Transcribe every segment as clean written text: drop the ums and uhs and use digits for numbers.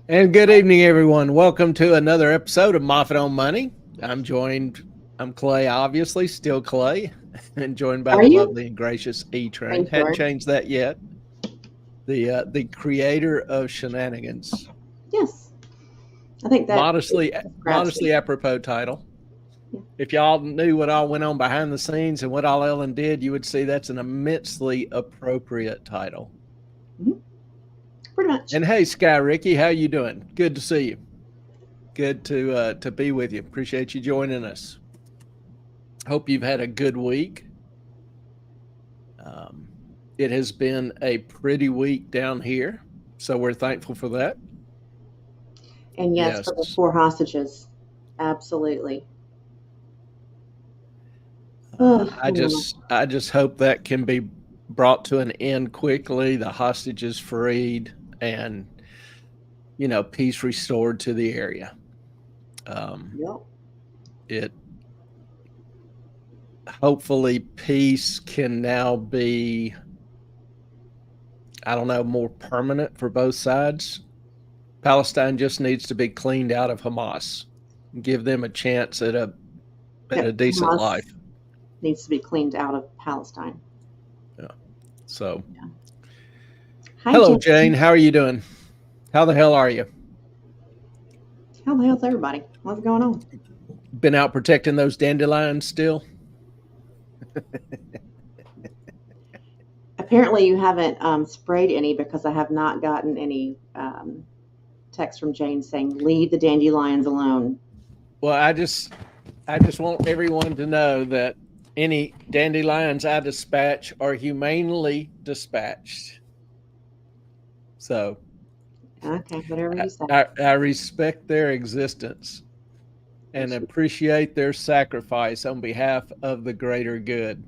And good evening, everyone. Welcome to another episode of Moffat on Money. I'm Clay, obviously, still Clay, and joined by Are the you? lovely and gracious E Train. Thank Hadn't you. changed that yet. The creator of shenanigans. Yes, I think that describes me. Modestly apropos title. Yeah. If y'all knew what all went on behind the scenes and what all Ellen did, you would see that's an immensely appropriate title. Mhm. Pretty much. And hey, Sky Ricky, how you doing? Good to see you. Good to be with you. Appreciate you joining us. Hope you've had a good week. Um, it has been a pretty week down here, so we're thankful for that. And yes, for the Yes, four hostages. Absolutely. Oh, I just hope that can be brought to an end quickly. The hostages freed, and peace restored to the area. yep. It hopefully peace can now be, I don't know, more permanent for both sides. Palestine just needs to be cleaned out of Hamas, give them a chance at a Yep. decent Hamas life. needs to be cleaned out of Palestine. Yeah. So, Yeah. Hi, hello, Jane. Jane. How are you doing? How the hell are you? How the hell's everybody? What's going on? Been out protecting those dandelions still? Apparently, you haven't sprayed any because I have not gotten any text from Jane saying, leave the dandelions alone. Well, I just want everyone to know that any dandelions I dispatch are humanely dispatched. So Okay, whatever you say. I respect their existence and Yes, appreciate their sacrifice on behalf of the greater good.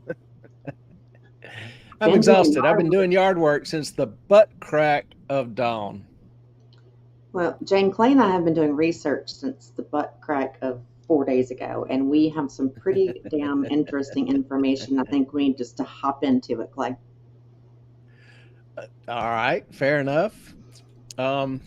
I'm been doing exhausted. I've yard been work. doing yard work since the butt crack of dawn. Well, Jane Clay and I have been doing research since the butt crack of 4 days ago, and we have some pretty damn interesting information. I think we need just to hop into it, Clay. All right, fair enough. Um,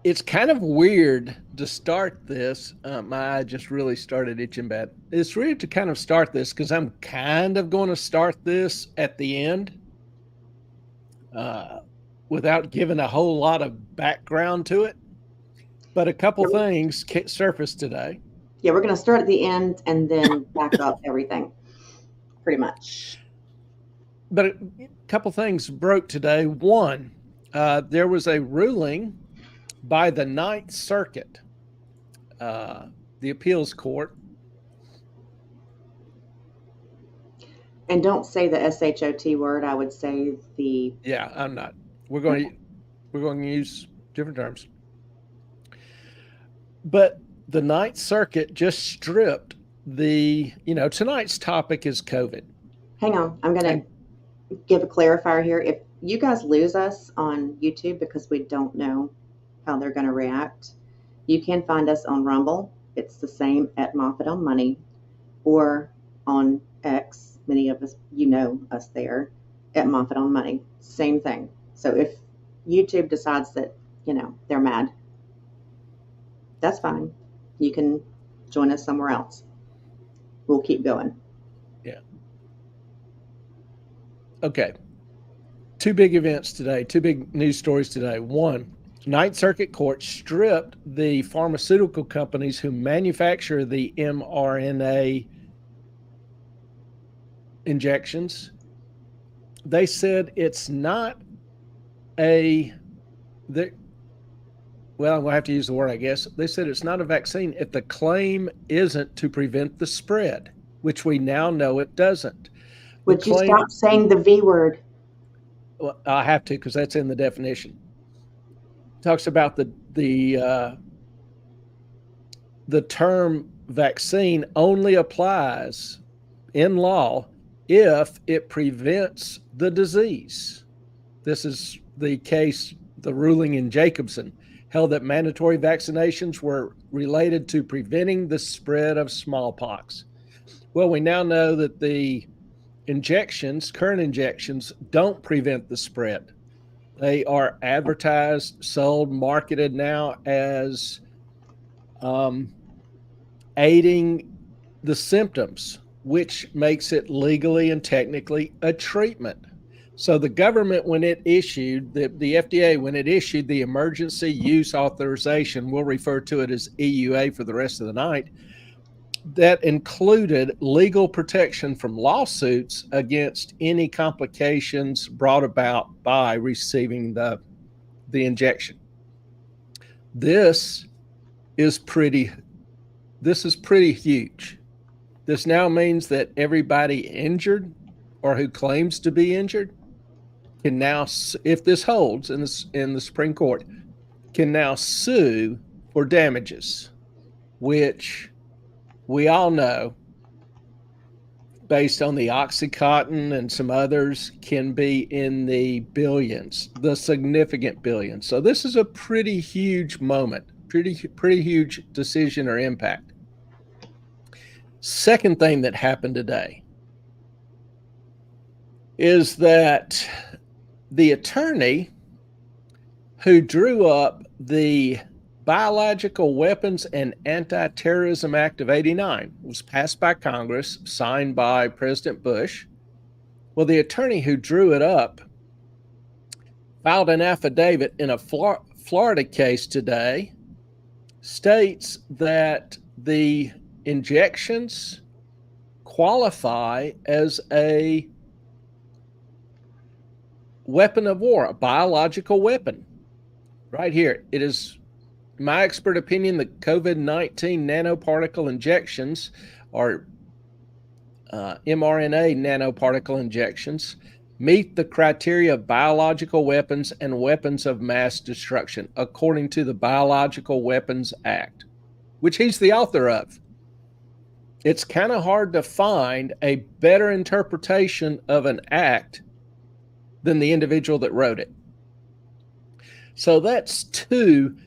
it's kind of weird to start this. My eye just really started itching bad. It's weird to kind of start this because I'm kind of going to start this at the end uh, without giving a whole lot of background to it. But a couple So, things surfaced today. yeah, we're going to start at the end and then back up everything, pretty much. But a couple things broke today. One, there was a ruling by the Ninth Circuit, the appeals court. And don't say the SHOT word. I would say the. Yeah, I'm not. Okay. We're going to use different terms. But the Ninth Circuit just stripped tonight's topic is COVID. Hang on. I'm going to give a clarifier here. If you guys lose us on YouTube because we don't know how they're going to react, you can find us on Rumble. It's the same at Moffat on Money, or on X. Many of us, you know us there at Moffat on Money. Same thing. So if YouTube decides that, they're mad, that's fine. You can join us somewhere else. We'll keep going. Yeah. Okay. Two big events today, two big news stories today. One, Ninth Circuit Court stripped the pharmaceutical companies who manufacture the mRNA injections. They said it's not I'm going to have to use the word, I guess. They said it's not a vaccine if the claim isn't to prevent the spread, which we now know it doesn't. The Would you claim, stop saying the V word? well, I have to because that's in the definition. It talks about the term vaccine only applies in law if it prevents the disease. This is the case, the ruling in Jacobson held that mandatory vaccinations were related to preventing the spread of smallpox. Well, we now know that the injections, current injections, don't prevent the spread. They are advertised, sold, marketed now as aiding the symptoms, which makes it legally and technically a treatment. So the government, when it issued, the FDA, when it issued the emergency use authorization, we'll refer to it as EUA for the rest of the night, that included legal protection from lawsuits against any complications brought about by receiving the injection. This is pretty huge. This now means that everybody injured or who claims to be injured can now, if this holds in the Supreme Court, can now sue for damages, which we all know, based on the Oxycontin and some others, can be in the billions, the significant billions. So this is a pretty huge moment, pretty huge decision or impact. Second thing that happened today is that the attorney who drew up the Biological Weapons and Anti-Terrorism Act of '89 was passed by Congress, signed by President Bush. Well, the attorney who drew it up filed an affidavit in a Florida case today, states that the injections qualify as a weapon of war, a biological weapon. Right here, it is my expert opinion that COVID-19 nanoparticle injections, or mRNA nanoparticle injections, meet the criteria of biological weapons and weapons of mass destruction, according to the Biological Weapons Act, which he's the author of. It's kind of hard to find a better interpretation of an act than the individual that wrote it. So that's two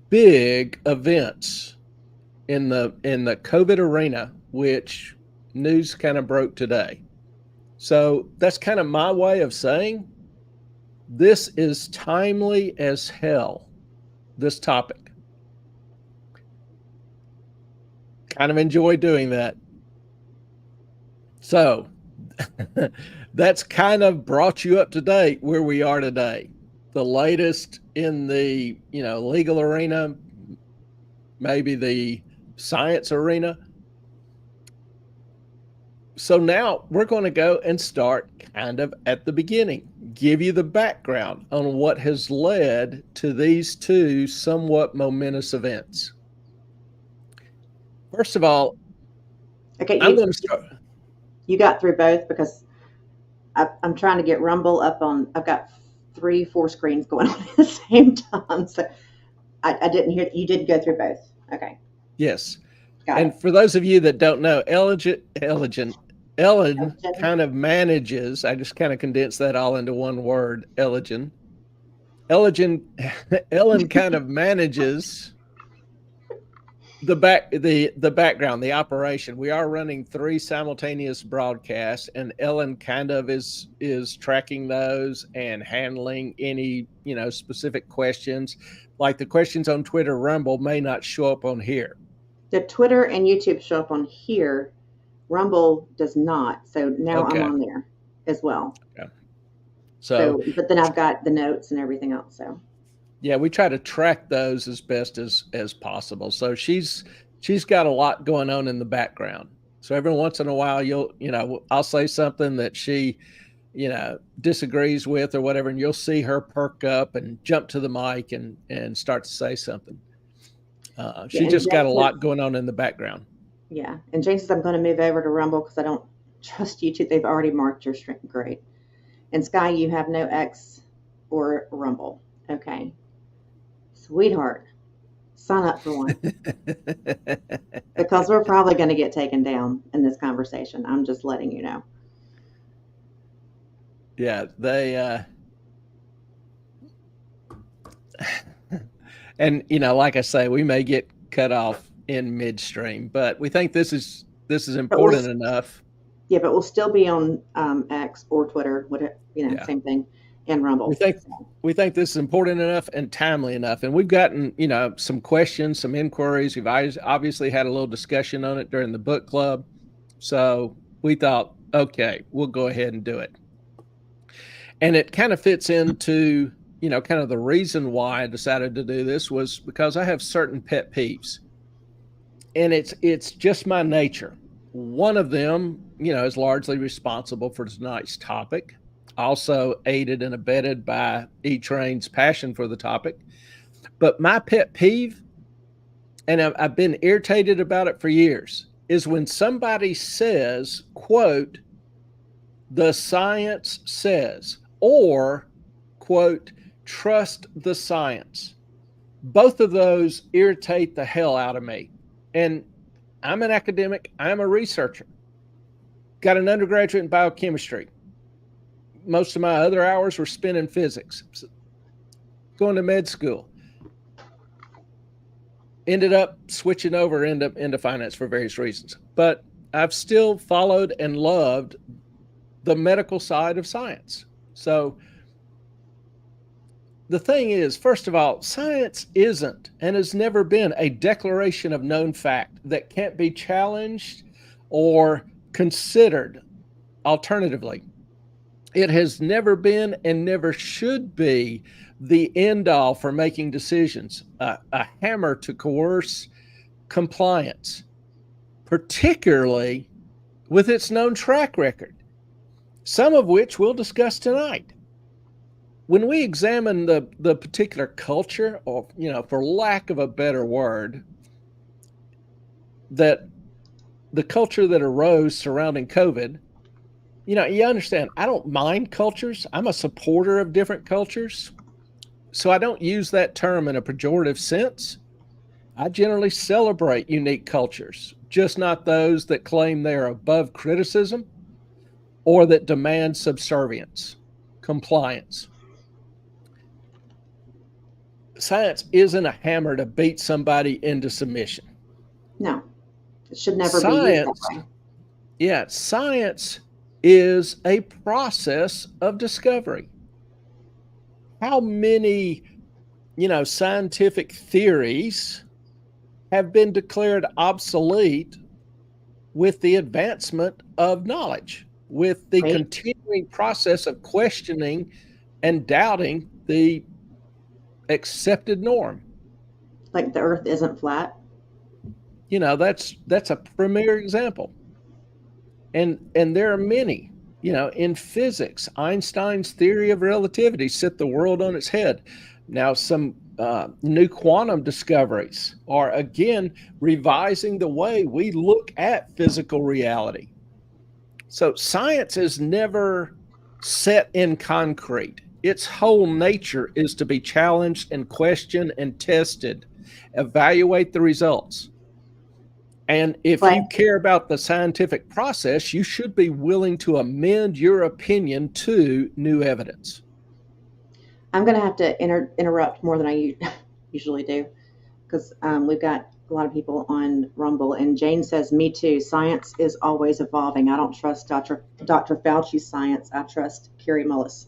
big events in the COVID arena, which news kind of broke today. So that's kind of my way of saying this is timely as hell, this topic. Kind of enjoy doing that. So that's kind of brought you up to date where we are today. The latest in the, legal arena, maybe the science arena. So now we're going to go and start kind of at the beginning, give you the background on what has led to these two somewhat momentous events. First of all, Okay, I'm going to start. You got through both because I'm trying to get Rumble up on. I've got 3-4 screens going on at the same time, so I didn't hear. You did go through both. Okay. Yes. Got and it. For those of you that don't know, Ellen kind of manages. I just kind of condensed that all into one word. Ellen kind of manages the background, the operation. We are running 3 simultaneous broadcasts, and Ellen kind of is tracking those and handling any specific questions, like the questions on Twitter, Rumble may not show up on here. The Twitter and YouTube show up on here. Rumble does not. So now I'm on there as well. Okay. So, but then I've got the notes and everything else. So. Yeah, we try to track those as best as possible. So she's got a lot going on in the background. So every once in a while, I'll say something that she, disagrees with or whatever, and you'll see her perk up and jump to the mic and start to say something. She just got a lot going on in the background. Yeah, and Jane says I'm going to move over to Rumble because I don't trust YouTube. They've already marked your stream. Great. And Sky, you have no X or Rumble. Okay. Sweetheart, sign up for one. Because we're probably going to get taken down in this conversation. I'm just letting you know. Yeah, they and like I say, we may get cut off in midstream, but we think this is important enough. Yeah, but we'll still be on X or Twitter, whatever, Yeah. same thing, and We Rumble. think So, we think this is important enough and timely enough. And we've gotten, some questions, some inquiries. We've obviously had a little discussion on it during the book club. So we thought, okay, we'll go ahead and do it. And it kind of fits into, kind of the reason why I decided to do this was because I have certain pet peeves. And it's just my nature. One of them, is largely responsible for tonight's topic, also aided and abetted by E-Train's passion for the topic. But my pet peeve, and I've been irritated about it for years, is when somebody says, quote, the science says, or, quote, trust the science. Both of those irritate the hell out of me. And I'm an academic, I'm a researcher, got an undergraduate in biochemistry. Most of my other hours were spent in physics, going to med school. Ended up switching over into finance for various reasons. But I've still followed and loved the medical side of science. So the thing is, first of all, science isn't and has never been a declaration of known fact that can't be challenged or considered alternatively. It has never been and never should be the end all for making decisions, a hammer to coerce compliance, particularly with its known track record, some of which we'll discuss tonight. When we examine the particular culture, or, for lack of a better word, that the culture that arose surrounding COVID, you understand, I don't mind cultures. I'm a supporter of different cultures. So I don't use that term in a pejorative sense. I generally celebrate unique cultures, just not those that claim they are above criticism or that demand subservience, compliance. Science isn't a hammer to beat somebody into submission. no, it should never be used that Science, way. yeah, science is a process of discovery. How many, scientific theories have been declared obsolete with the advancement of knowledge, with the Right? continuing process of questioning and doubting the accepted norm? Like the Earth isn't flat. That's a premier example. And there are many. In physics, Einstein's theory of relativity set the world on its head. Now, some new quantum discoveries are again revising the way we look at physical reality. So, science is never set in concrete. Its whole nature is to be challenged and questioned and tested, evaluate the results. And if But you care about the scientific process, you should be willing to amend your opinion to new evidence. I'm going to have to interrupt more than I usually do because we've got a lot of people on Rumble. And Jane says, "Me too. Science is always evolving. I don't trust Dr. Fauci's science. I trust Carrie Mullis."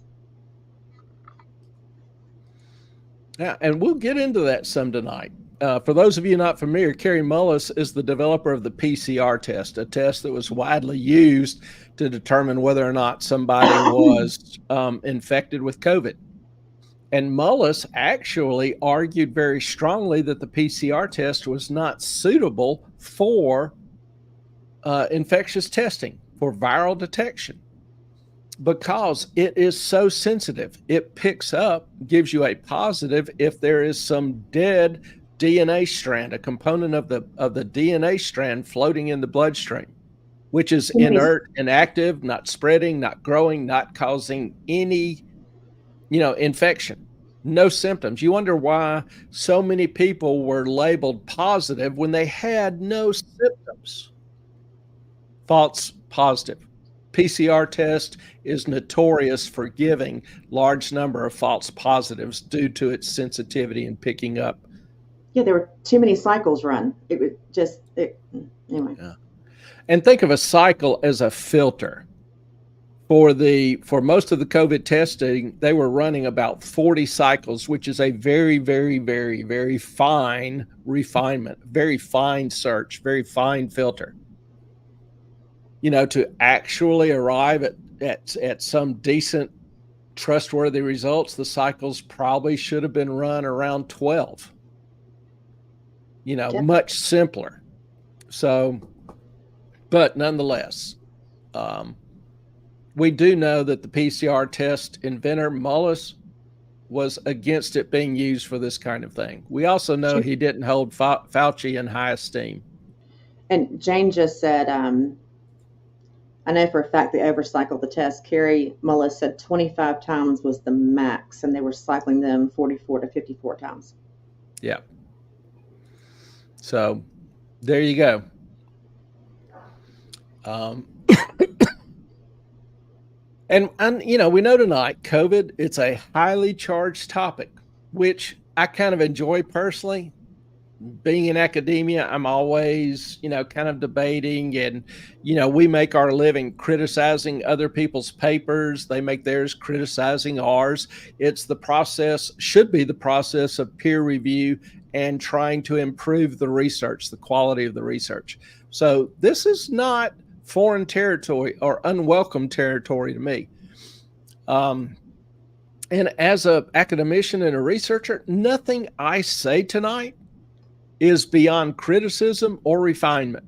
Yeah, and we'll get into that some tonight. For those of you not familiar, Carrie Mullis is the developer of the PCR test, a test that was widely used to determine whether or not somebody was infected with COVID. And Mullis actually argued very strongly that the PCR test was not suitable for infectious testing, for viral detection, because it is so sensitive. It picks up, gives you a positive if there is some dead DNA strand, a component of the DNA strand floating in the bloodstream, which is inert, inactive, not spreading, not growing, not causing any, infection. No symptoms. You wonder why so many people were labeled positive when they had no symptoms. False positive. PCR test is notorious for giving large number of false positives due to its sensitivity in picking up. Yeah, there were too many cycles run. It was just anyway. Yeah. And think of a cycle as a filter. For most of the COVID testing, they were running about 40 cycles, which is a very, very, very, very fine refinement, very fine search, very fine filter. To actually arrive at some decent, trustworthy results, the cycles probably should have been run around 12. Yep. Much simpler. So, but nonetheless, we do know that the PCR test inventor, Mullis, was against it being used for this kind of thing. We also know he didn't hold Fauci in high esteem. And Jane just said, I know for a fact they overcycled the test. Carrie Mullis said 25 times was the max, and they were cycling them 44 to 54 times. Yeah. So there you go. And we know tonight, COVID, it's a highly charged topic, which I kind of enjoy personally. Being in academia, I'm always, kind of debating, and, we make our living criticizing other people's papers. They make theirs criticizing ours. It's the process, should be the process of peer review and trying to improve the research, the quality of the research. So this is not foreign territory or unwelcome territory to me. And as an academician and a researcher, nothing I say tonight is beyond criticism or refinement.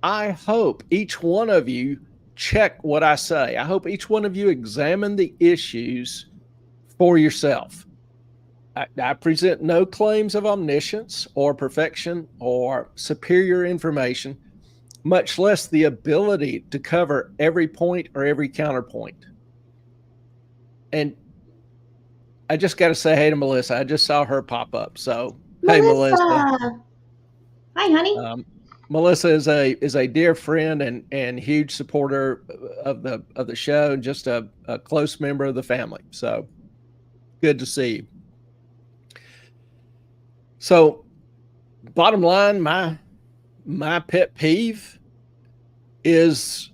I hope each one of you check what I say. I hope each one of you examine the issues for yourself. I present no claims of omniscience or perfection or superior information, much less the ability to cover every point or every counterpoint. And I just got to say hey to Melissa. I just saw her pop up. So, hey, Melissa. Hi, honey. Melissa is a dear friend and huge supporter of the show, and just a close member of the family. So good to see you. So, bottom line, my pet peeve is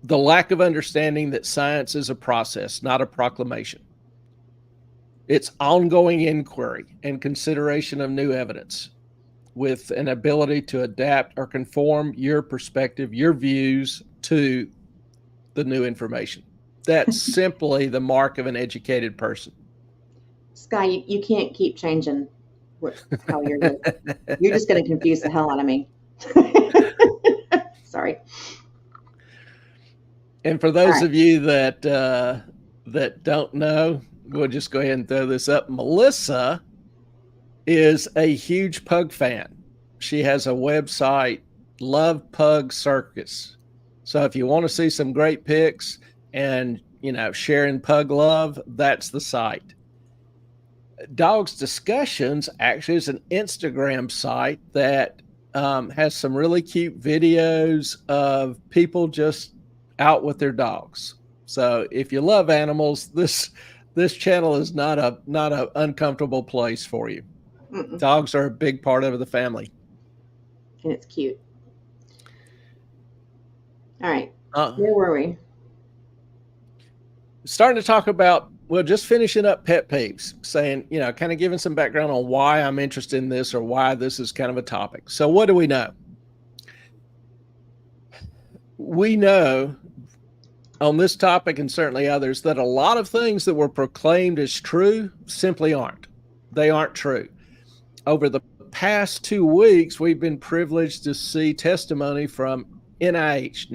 the lack of understanding that science is a process, not a proclamation. It's ongoing inquiry and consideration of new evidence with an ability to adapt or conform your perspective, your views to the new information. That's simply the mark of an educated person. Sky, you can't keep changing how you're living. You're just going to confuse the hell out of me. Sorry. And for those of you that don't know, we'll just go ahead and throw this up. Melissa is a huge pug fan. She has a website, Love Pug Circus. So if you want to see some great pics and, sharing pug love, that's the site. Dogs Discussions actually is an Instagram site that has some really cute videos of people just out with their dogs. So if you love animals, this channel is not a uncomfortable place for you. Mm-mm. Dogs are a big part of the family. And it's cute. All right. Where were we? Starting to talk about, just finishing up pet peeves, saying, kind of giving some background on why I'm interested in this or why this is kind of a topic. So what do we know? We know on this topic, and certainly others, that a lot of things that were proclaimed as true simply aren't. They aren't true. Over the past 2 weeks, we've been privileged to see testimony from NIH,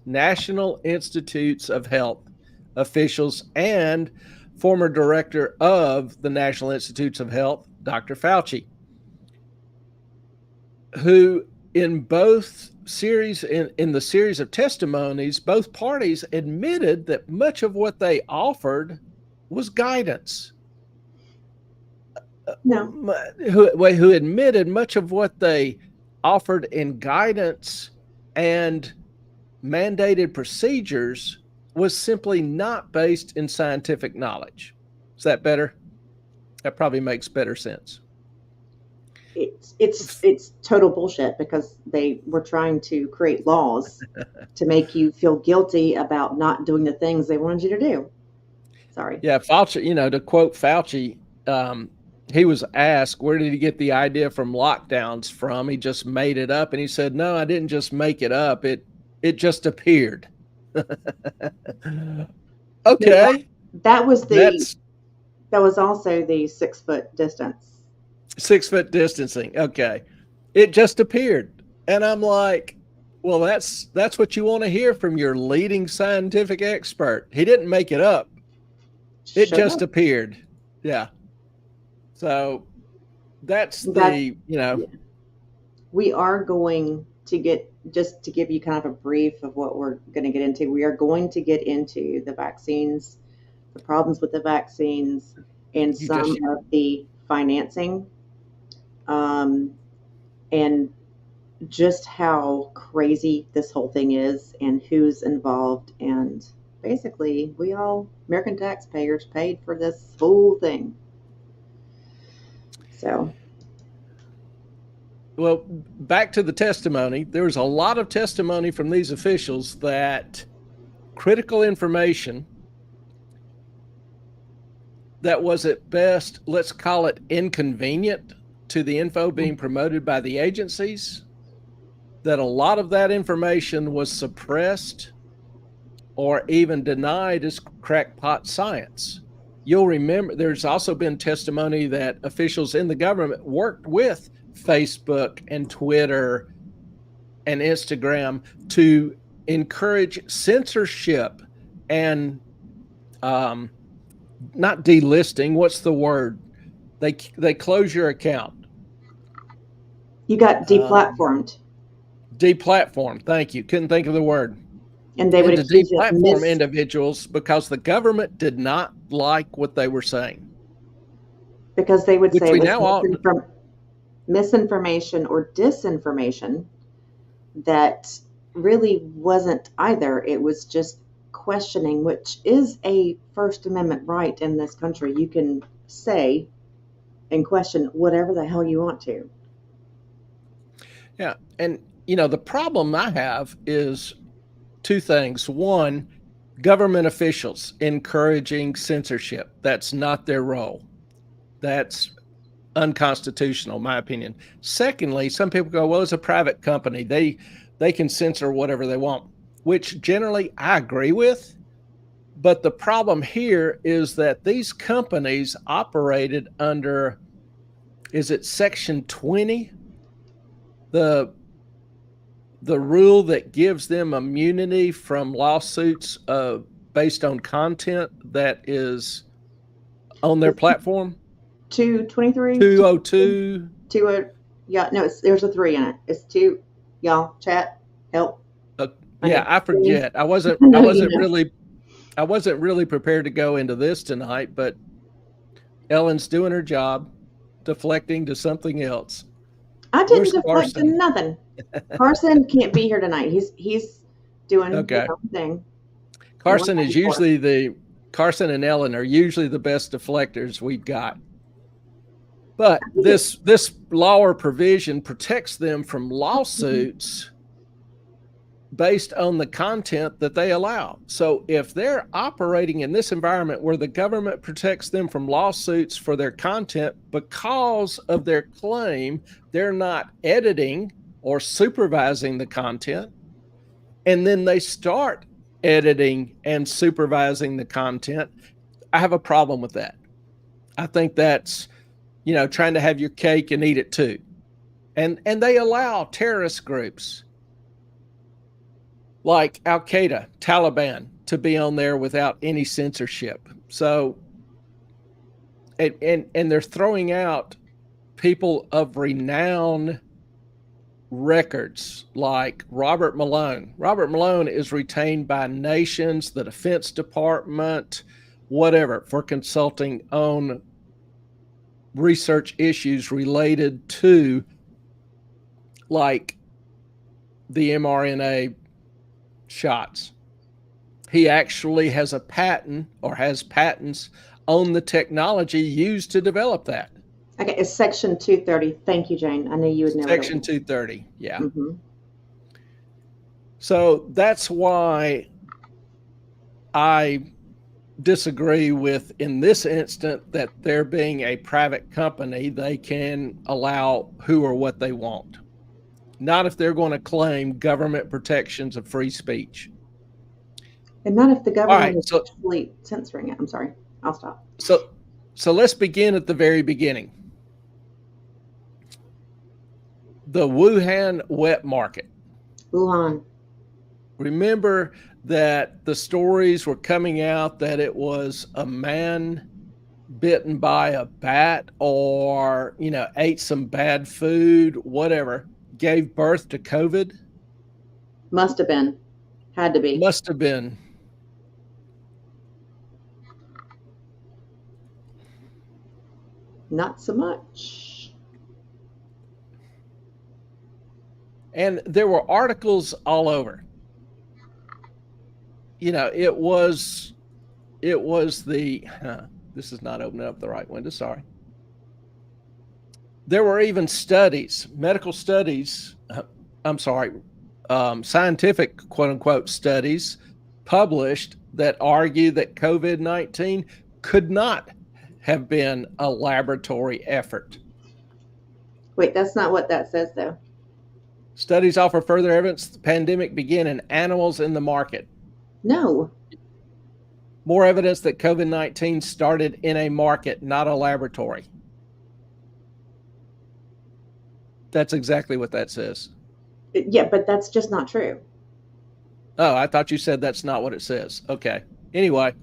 National Institutes of Health officials, and former director of the National Institutes of Health, Dr. Fauci, who in both series, in the series of testimonies, both parties admitted that much of what they offered was guidance. No. Who admitted much of what they offered in guidance and mandated procedures was simply not based in scientific knowledge. Is that better? That probably makes better sense. It's total bullshit because they were trying to create laws to make you feel guilty about not doing the things they wanted you to do. Sorry. Yeah, Fauci, to quote Fauci, he was asked, where did he get the idea from lockdowns from? He just made it up. And he said, no, I didn't just make it up. It just appeared. No, Okay. that was That's that was also the 6 foot distance. 6 foot distancing. Okay. It just appeared. And I'm like, well, that's what you want to hear from your leading scientific expert. He didn't make it up. It Shut just up. appeared. Yeah. So that's That the. yeah. We are going to get, just to give you kind of a brief of what we're going to get into. We are going to get into the vaccines, the problems with the vaccines, and You some just of the financing, um, and just how crazy this whole thing is and who's involved. And basically, we all, American taxpayers, paid for this whole thing. So, Well, back to the testimony. There was a lot of testimony from these officials that critical information that was at best, let's call it inconvenient to the info being promoted by the agencies, that a lot of that information was suppressed or even denied as crackpot science. You'll remember there's also been testimony that officials in the government worked with Facebook and Twitter and Instagram to encourage censorship and not delisting. What's the word? They close your account. you got deplatformed, Deplatform. Thank you. Couldn't think of the word. and they would And to accuse you of deplatform individuals because the government did not like what they were saying. because they would Which say we it was now all misinformation or disinformation that really wasn't either. It was just questioning, which is a First Amendment right in this country. You can say and question whatever the hell you want to. Yeah. And, the problem I have is two things. One, government officials encouraging censorship. That's not their role. That's unconstitutional, in my opinion. Secondly, some people go, well, it's a private company. They can censor whatever they want, which generally I agree with. But the problem here is that these companies operated under, is it Section 20? The rule that gives them immunity from lawsuits based on content that is on their platform. 223, 202. yeah, no, there's a 3 in it. It's 2, y'all, chat, help. Yeah, I forget. I wasn't No, you know. really prepared to go into this tonight, but Ellen's doing her job, deflecting to something else. I didn't Where's deflect to Carson? nothing. Carson can't be here tonight. He's doing Okay. his own thing. Carson and Ellen are usually the best deflectors we've got. But this law or provision protects them from lawsuits based on the content that they allow. So if they're operating in this environment where the government protects them from lawsuits for their content because of their claim they're not editing or supervising the content, and then they start editing and supervising the content, I have a problem with that. I think that's, trying to have your cake and eat it too. And they allow terrorist groups like Al Qaeda, Taliban to be on there without any censorship. So, and they're throwing out people of renown records like Robert Malone. Robert Malone is retained by nations, the Defense Department, whatever, for consulting on research issues related to like the mRNA shots. He actually has a patent or has patents on the technology used to develop that. Okay, it's section 230. Thank you, Jane. I knew you would know what it Section was. 230. Yeah. Mm-hmm. So that's why I disagree with, in this instant, that there being a private company, they can allow who or what they want. Not if they're going to claim government protections of free speech. And not if the All government right, is so actually censoring it. I'm sorry. I'll stop. so so let's begin at the very beginning. The Wuhan wet market. Wuhan. Remember that the stories were coming out that it was a man bitten by a bat, or, ate some bad food, whatever, gave birth to COVID? Must have been. Had to be. Must have been. Not so much. And there were articles all over. It was the this is not opening up the right window, sorry. There were even studies, medical studies, I'm sorry, scientific quote unquote studies published that argue that COVID-19 could not have been a laboratory effort. Wait, that's not what that says, though. Studies offer further evidence the pandemic began in animals in the market. No. More evidence that COVID-19 started in a market, not a laboratory. That's exactly what that says. Yeah, but that's just not true. Oh, I thought you said that's not what it says. Okay. Anyway.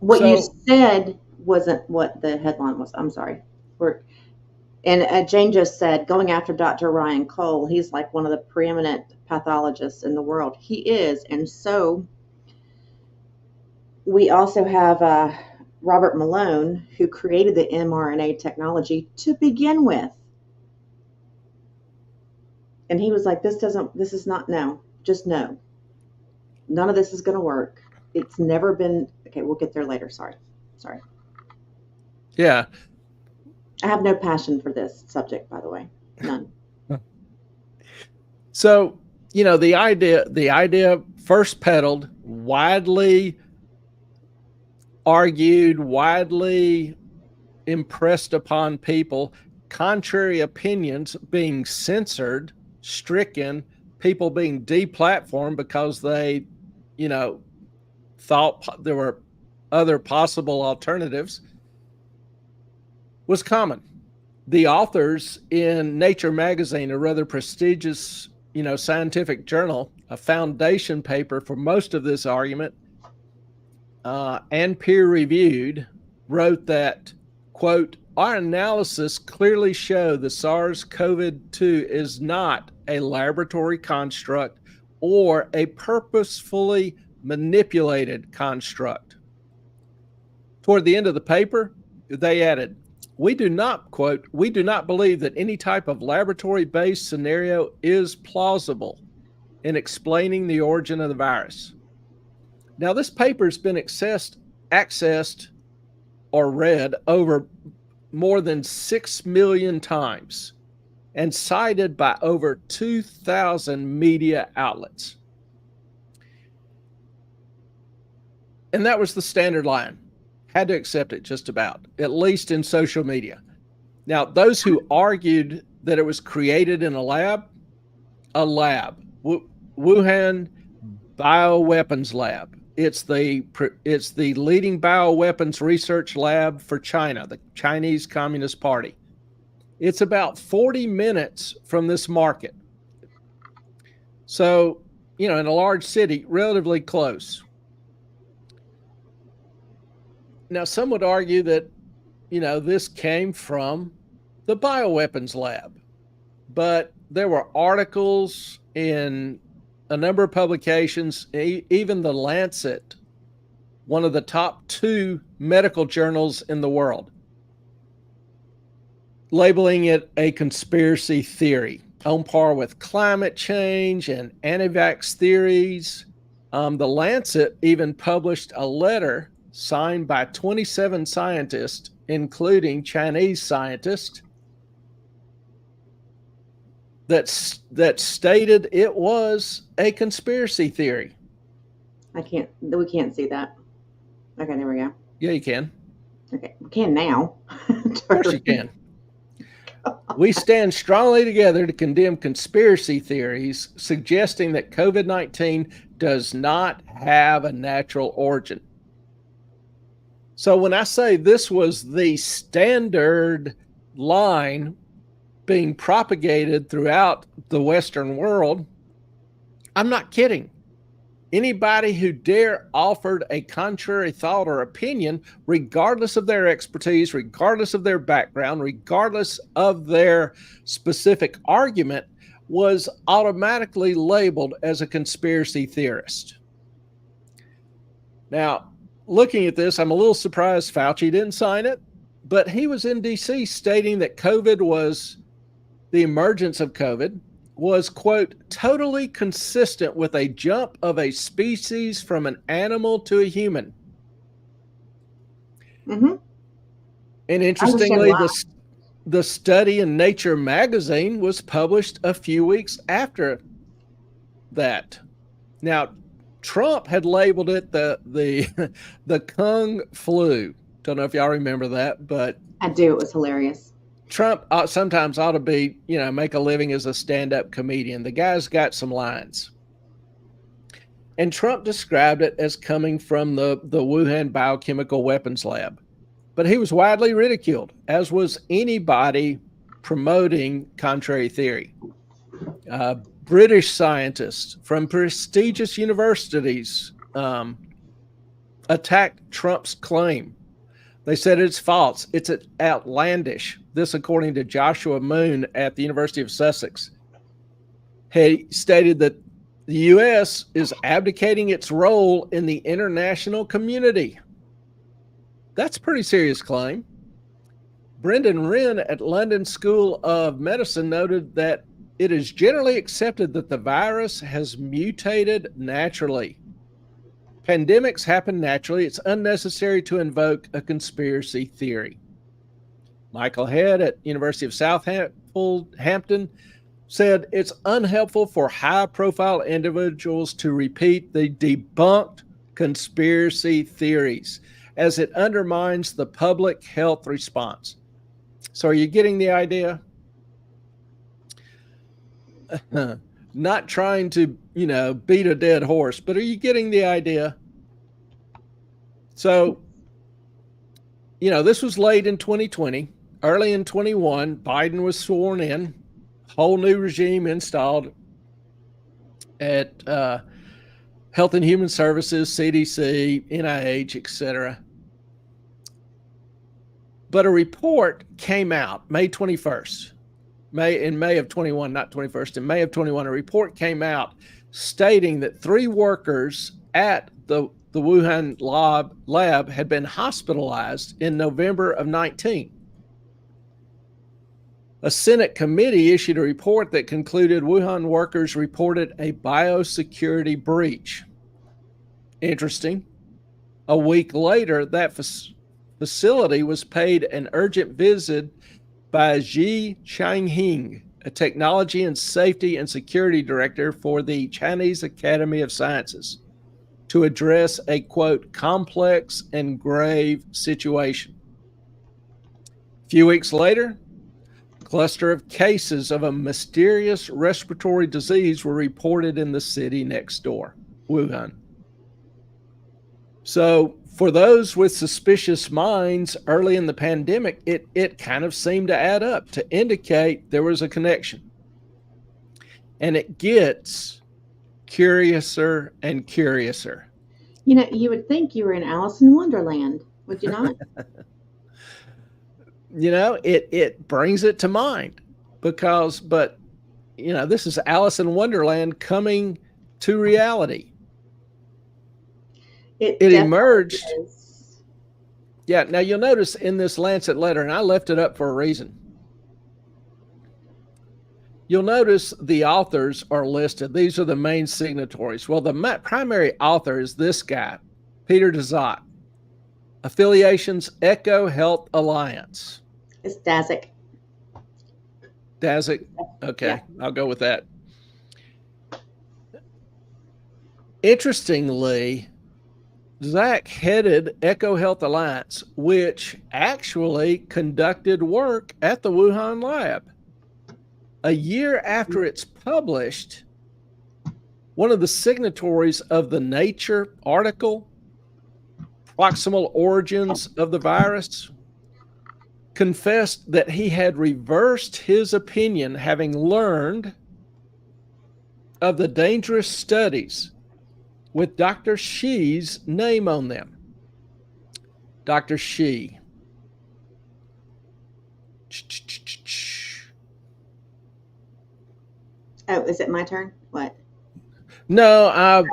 What you said wasn't what the headline was. I'm sorry. And Jane just said, going after Dr. Ryan Cole, he's like one of the preeminent pathologists in the world. He is. And so we also have Robert Malone, who created the mRNA technology to begin with. And he was like, this is not, no, just no. None of this is going to work. It's never been, okay, we'll get there later. Sorry. Yeah. I have no passion for this subject, by the way. None. So, the idea first peddled, widely argued, widely impressed upon people, contrary opinions being censored, stricken, people being deplatformed because they, thought there were other possible alternatives, was common. The authors in Nature magazine, a rather prestigious, scientific journal, a foundation paper for most of this argument, and peer-reviewed, wrote that, quote, our analysis clearly show the SARS-CoV-2 is not a laboratory construct or a purposefully manipulated construct. Toward the end of the paper, they added, we do not believe that any type of laboratory-based scenario is plausible in explaining the origin of the virus. Now, this paper's been accessed or read over more than 6 million times and cited by over 2,000 media outlets. And that was the standard line. Had to accept it just about, at least in social media. Now, those who argued that it was created in a lab, Wuhan Bioweapons Lab. It's the leading bioweapons research lab for China, the Chinese Communist Party. It's about 40 minutes from this market. So, in a large city, relatively close. Now, some would argue that, this came from the bioweapons lab, but there were articles in a number of publications, even The Lancet, one of the top 2 medical journals in the world, labeling it a conspiracy theory on par with climate change and anti-vax theories. The Lancet even published a letter signed by 27 scientists, including Chinese scientists, that stated it was a conspiracy theory. We can't see that. Okay, there we go. Yeah, you can. Okay, we can now. Of course you can. We stand strongly together to condemn conspiracy theories suggesting that COVID-19 does not have a natural origin. So when I say this was the standard line being propagated throughout the Western world, I'm not kidding. Anybody who dare offered a contrary thought or opinion, regardless of their expertise, regardless of their background, regardless of their specific argument, was automatically labeled as a conspiracy theorist. Now, looking at this, I'm a little surprised Fauci didn't sign it, but he was in DC stating that the emergence of COVID was, quote, totally consistent with a jump of a species from an animal to a human. Mm-hmm. And interestingly, the study in Nature magazine was published a few weeks after that. Now, Trump had labeled it the Kung flu. Don't know if y'all remember that, but I do. It was hilarious. Trump sometimes ought to be, make a living as a stand-up comedian. The guy's got some lines. And Trump described it as coming from the Wuhan biochemical weapons lab. But he was widely ridiculed, as was anybody promoting contrary theory. British scientists from prestigious universities attacked Trump's claim. They said it's false. It's outlandish. This, according to Joshua Moon at the University of Sussex. He stated that the U.S. is abdicating its role in the international community. That's a pretty serious claim. Brendan Wren at London School of Medicine noted that it is generally accepted that the virus has mutated naturally. Pandemics happen naturally. It's unnecessary to invoke a conspiracy theory. Michael Head at University of Southampton said it's unhelpful for high-profile individuals to repeat the debunked conspiracy theories, as it undermines the public health response. So are you getting the idea? Not trying to, beat a dead horse, but are you getting the idea? So, this was late in 2020. Early in 21, Biden was sworn in, whole new regime installed at Health and Human Services, CDC, NIH, etc. But a report came out May 21st. In May of 21, not 21st, in May of 21, a report came out stating that 3 workers at the Wuhan lab had been hospitalized in November of 19. A Senate committee issued a report that concluded Wuhan workers reported a biosecurity breach. Interesting. A week later, that facility was paid an urgent visit by Xi Changping, a technology and safety and security director for the Chinese Academy of Sciences, to address a, quote, complex and grave situation. A few weeks later, a cluster of cases of a mysterious respiratory disease were reported in the city next door, Wuhan. So for those with suspicious minds early in the pandemic, it kind of seemed to add up to indicate there was a connection. And it gets curiouser and curiouser. You would think you were in Alice in Wonderland, would you not? It brings it to mind but this is Alice in Wonderland coming to reality. It emerged. Is. Yeah. Now you'll notice in this Lancet letter, and I left it up for a reason. You'll notice the authors are listed. These are the main signatories. Well, the primary author is this guy, Peter Daszak. Affiliations: Echo Health Alliance. It's Dazic. Dazic. Yeah. Okay, I'll go with that. Interestingly, Zach headed Echo Health Alliance, which actually conducted work at the Wuhan lab. A year after it's published, one of the signatories of the Nature article, Proximal Origins of the Virus, confessed that he had reversed his opinion, having learned of the dangerous studies with Dr. Shi's name on them. Dr. Shi. Oh, is it my turn? What? No,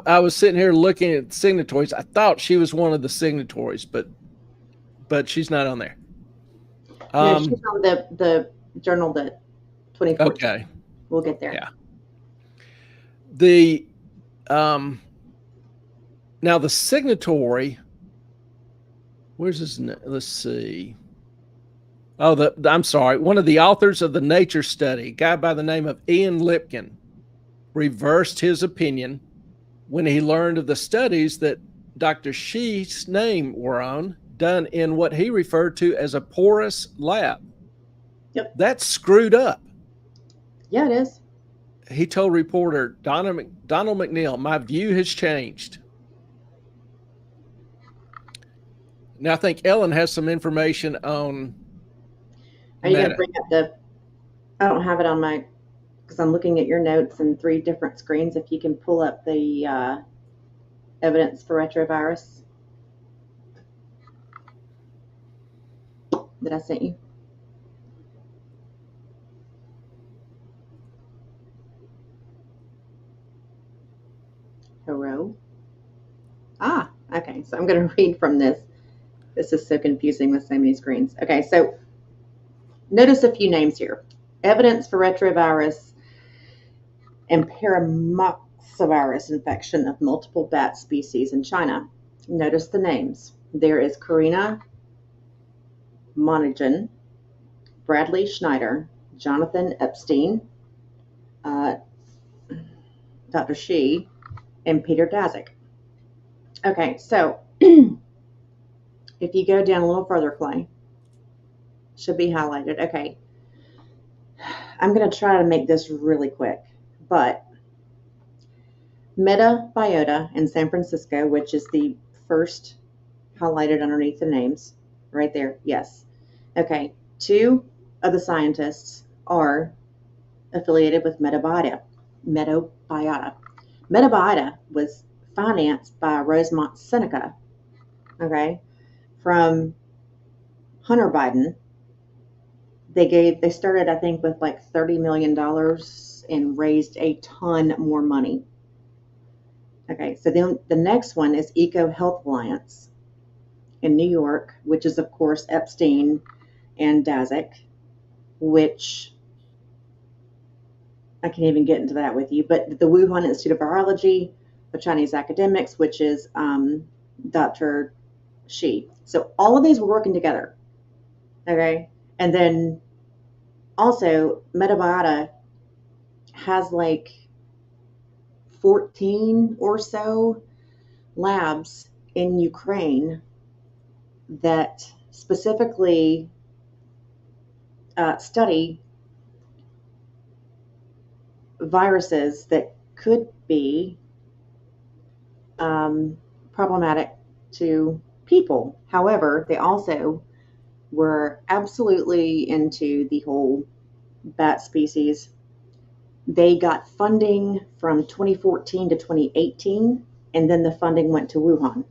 I was sitting here looking at signatories. I thought she was one of the signatories, but she's not on there. No, she's on the journal that 2014. Okay. We'll get there. Yeah. The now the signatory. Where's his? Let's see. Oh, I'm sorry. One of the authors of the Nature study, a guy by the name of Ian Lipkin, reversed his opinion when he learned of the studies that Dr. Shi's name were on, done in what he referred to as a porous lab. Yep. That's screwed up. Yeah, it is. He told reporter Donald McNeil, "My view has changed." Now I think Ellen has some information on. Are you going to bring up the? I don't have it on my, because I'm looking at your notes in 3 different screens. If you can pull up the evidence for retrovirus that I sent you. Hello. Ah, okay. So I'm going to read from this. This is so confusing with so many screens. Okay, so notice a few names here. Evidence for retrovirus and paramoxavirus infection of multiple bat species in China. Notice the names. There is Karina Monaghan, Bradley Schneider, Jonathan Epstein, Dr. Shi, and Peter Dazic. Okay, so if you go down a little further, Clay, should be highlighted. Okay, I'm going to try to make this really quick, but Metabiota in San Francisco, which is the first highlighted underneath the names, right there, yes. Okay, 2 of the scientists are affiliated with Metabiota. Metabiota was financed by Rosemont Seneca, okay, from Hunter Biden. They started, I think, with like $30 million and raised a ton more money. Okay, so then the next one is Eco Health Alliance in New York, which is, of course, Epstein and Dazic, which I can't even get into that with you, but the Wuhan Institute of Virology, the Chinese academics, which is Dr. Shi. So all of these were working together, okay? And then also Metabiota has like 14 or so labs in Ukraine that specifically study viruses that could be problematic to people. However, they also were absolutely into the whole bat species. They got funding from 2014 to 2018, and then the funding went to Wuhan.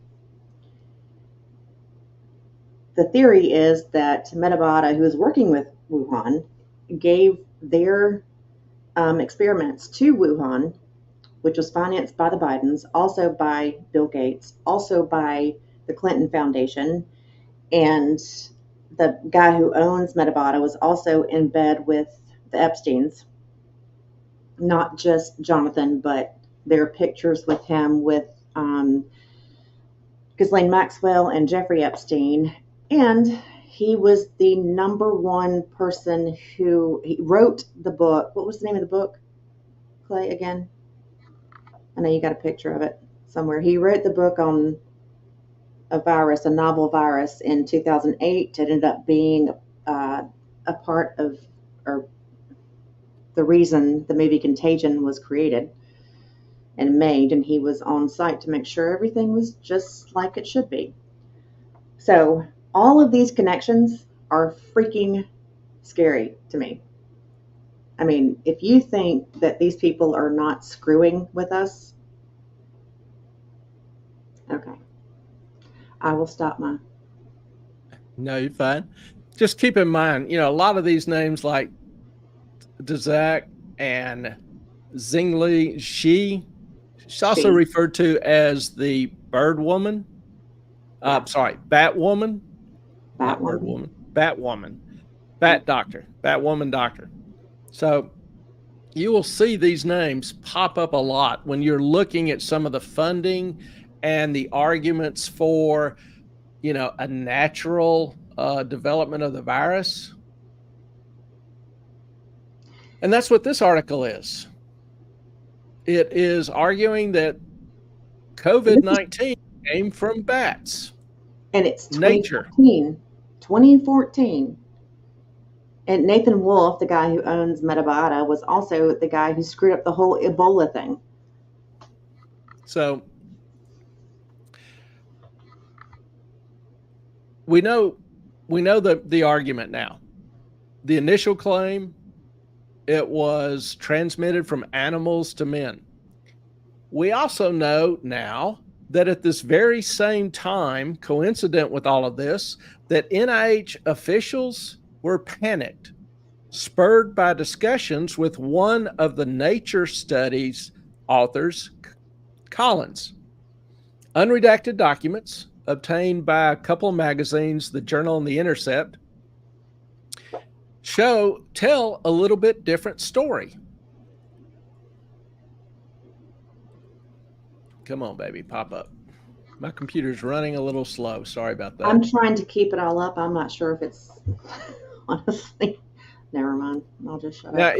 The theory is that Metabiota, who is working with Wuhan, gave their experiments to Wuhan, which was financed by the Bidens, also by Bill Gates, also by the Clinton Foundation, and the guy who owns Metabiota was also in bed with the Epsteins. Not just Jonathan, but there are pictures with him with Ghislaine Maxwell and Jeffrey Epstein, and he was the number one person who he wrote the book. What was the name of the book, Clay, again? I know you got a picture of it somewhere. He wrote the book on a virus, a novel virus, in 2008. It ended up being a part of, or the reason the movie Contagion was created and made, and he was on site to make sure everything was just like it should be. So all of these connections are freaking scary to me. I mean, if you think that these people are not screwing with us, okay, I will stop my. No, you're fine. Just keep in mind, a lot of these names like Dzac and Zingli, she's also referred to as the Bird Woman. Sorry, Batwoman. Not Bird Woman. Batwoman. Bat Doctor. Batwoman Doctor. So you will see these names pop up a lot when you're looking at some of the funding and the arguments for, a natural development of the virus. And that's what this article is. It is arguing that COVID-19 came from bats. And it's 2014. And Nathan Wolfe, the guy who owns Metabata, was also the guy who screwed up the whole Ebola thing. So we know the argument now. The initial claim, it was transmitted from animals to men. We also know now that at this very same time, coincident with all of this, that NIH officials were panicked, spurred by discussions with one of the Nature Studies authors, Collins. Unredacted documents obtained by a couple of magazines, the Journal and the Intercept, tell a little bit different story. Come on, baby, pop up. My computer's running a little slow. Sorry about that. I'm trying to keep it all up. I'm not sure if it's honestly. Never mind. I'll just shut up. Now,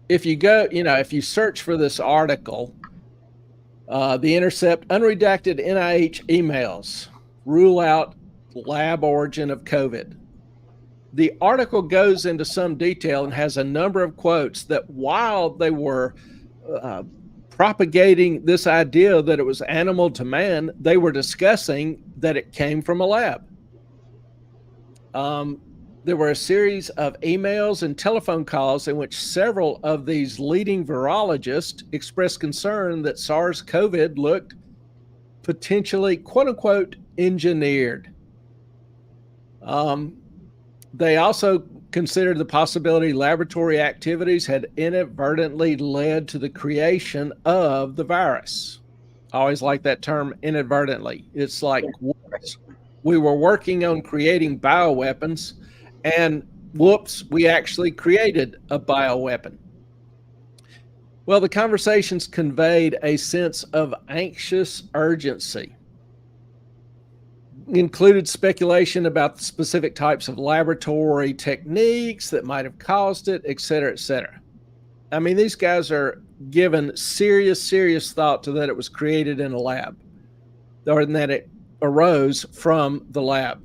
if you go, if you search for this article, The Intercept, unredacted NIH emails rule out lab origin of COVID. The article goes into some detail and has a number of quotes that while they were propagating this idea that it was animal to man, they were discussing that it came from a lab. There were a series of emails and telephone calls in which several of these leading virologists expressed concern that SARS-CoV looked potentially, quote unquote, engineered. They also considered the possibility laboratory activities had inadvertently led to the creation of the virus. I always like that term, inadvertently. It's like we were working on creating bioweapons, and whoops, we actually created a bioweapon. Well, the conversations conveyed a sense of anxious urgency. Included speculation about the specific types of laboratory techniques that might have caused it, et cetera, et cetera. I mean, these guys are given serious thought to that it was created in a lab, or that it arose from the lab.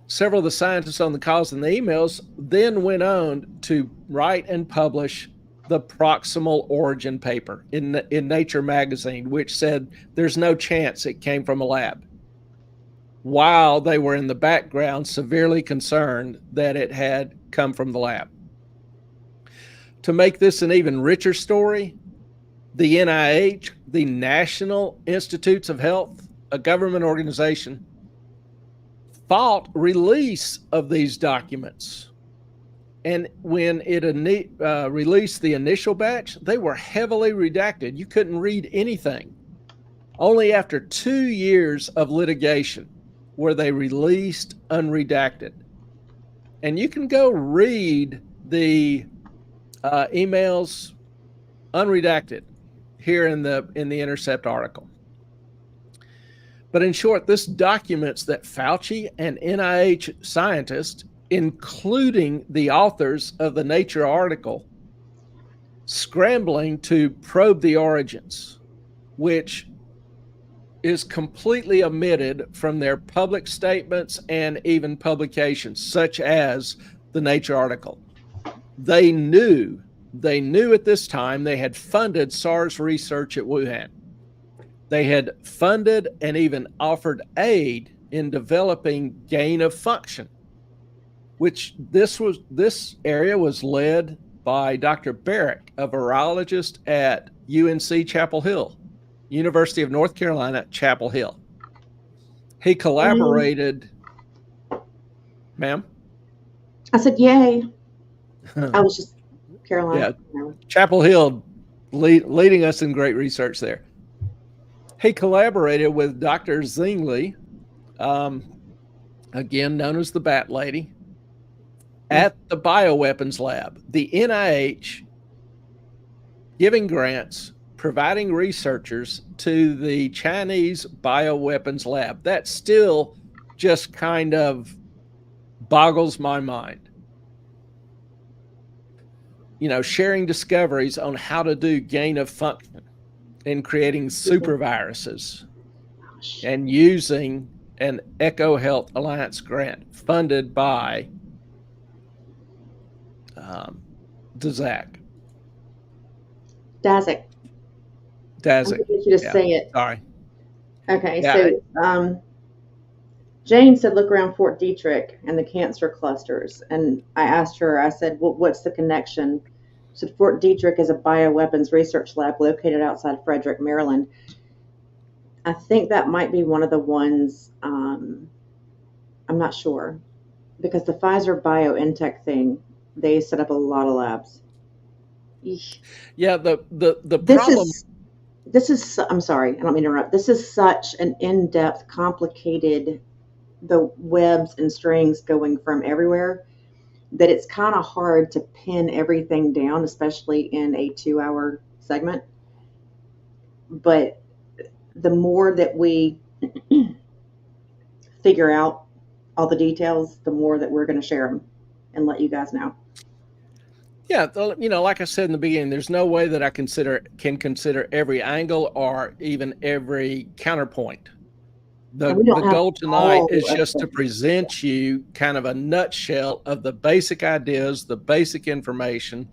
Several of the scientists on the calls and the emails then went on to write and publish the proximal origin paper in Nature magazine, which said there's no chance it came from a lab, while they were in the background severely concerned that it had come from the lab. To make this an even richer story, the NIH, the National Institutes of Health, a government organization, fought release of these documents. And when it released the initial batch, they were heavily redacted. You couldn't read anything. Only after 2 years of litigation were they released unredacted. And you can go read the emails unredacted. here in the Intercept article. But in short, this documents that Fauci and NIH scientists, including the authors of the Nature article, scrambling to probe the origins, which is completely omitted from their public statements and even publications, such as the Nature article. They knew at this time they had funded SARS research at Wuhan. They had funded and even offered aid in developing gain of function, which this area was led by Dr. Barrick, a virologist at UNC Chapel Hill, University of North Carolina, Chapel Hill. He collaborated, ma'am? I said, yay. I was just Carolina. Yeah, Chapel Hill leading us in great research there. He collaborated with Dr. Zwingli, again known as the Bat Lady, at the bioweapons lab. The NIH giving grants, providing researchers to the Chinese bioweapons lab. That still just kind of boggles my mind. You know, sharing discoveries on how to do gain of function in creating super viruses and using an EcoHealth Alliance grant funded by DAZAC. DAZAC. DAZAC. I'm going to you to say it. Sorry. Okay, yeah. So Jane said, look around Fort Detrick and the cancer clusters. And I asked her, I said, well, what's the connection? She said, Fort Detrick is a bioweapons research lab located outside Frederick, Maryland. I think that might be one of the ones, I'm not sure, because the Pfizer BioNTech thing, they set up a lot of labs. Eesh. Yeah, the problem. This is, I'm sorry, I don't mean to interrupt. This is such an in-depth, complicated, the webs and strings going from everywhere, that it's kind of hard to pin everything down, especially in a 2-hour segment. But the more that we figure out all the details, the more that we're going to share them and let you guys know. Yeah, you know, like I said in the beginning, there's no way that I can consider every angle or even every counterpoint. The goal tonight is just to present you kind of a nutshell of the basic ideas, the basic information,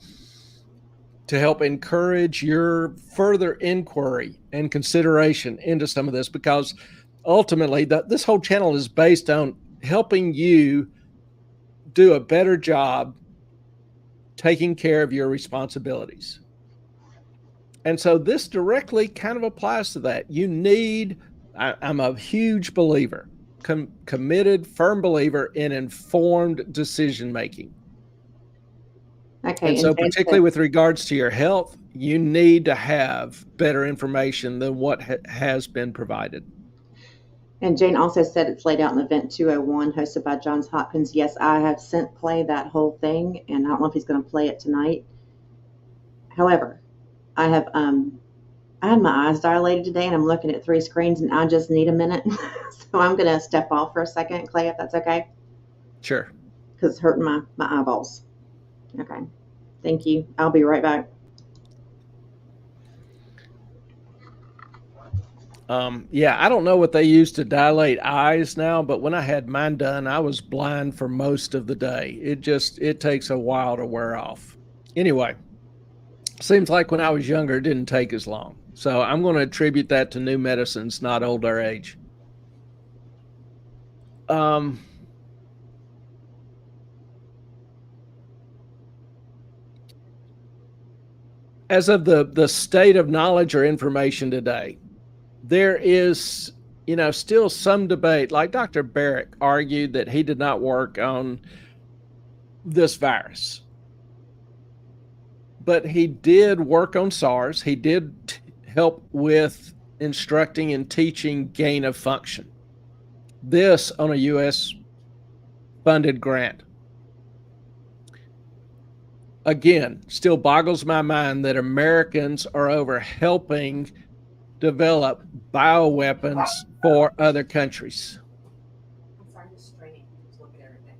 to help encourage your further inquiry and consideration into some of this, because ultimately this whole channel is based on helping you do a better job taking care of your responsibilities. And so this directly kind of applies to that. You need, I'm a huge believer, committed, firm believer in informed decision-making. Okay. And so particularly with regards to your health, you need to have better information than what has been provided. And Jane also said it's laid out in Event 201, hosted by Johns Hopkins. Yes, I have sent Clay that whole thing, and I don't know if he's going to play it tonight. However, I had my eyes dilated today, and I'm looking at 3 screens, and I just need a minute. So I'm going to step off for a second, Clay, if that's okay. Sure. Because it's hurting my eyeballs. Okay. Thank you. I'll be right back. Yeah, I don't know what they use to dilate eyes now, but when I had mine done, I was blind for most of the day. It takes a while to wear off. Anyway, seems like when I was younger, it didn't take as long. So I'm going to attribute that to new medicines, not older age. As of the state of knowledge or information today, there is, you know, still some debate. Like Dr. Barrick argued that he did not work on this virus, but he did work on SARS. He did help with instructing and teaching gain of function. This on a U.S. funded grant. again, still boggles my mind that Americans are over helping develop bioweapons for other countries. I'm sorry, I'm just straining to look at everything.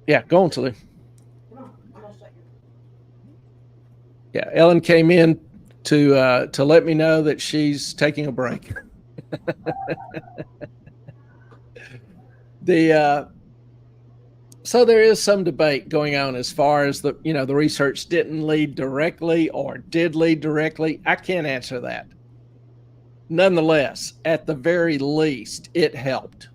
Yeah, go on, Celine. Come on, I'm gonna shut your. Yeah, Ellen came in to let me know that she's taking a break. the So there is some debate going on as far as the research didn't lead directly or did lead directly. I can't answer that. Nonetheless, at the very least, it helped.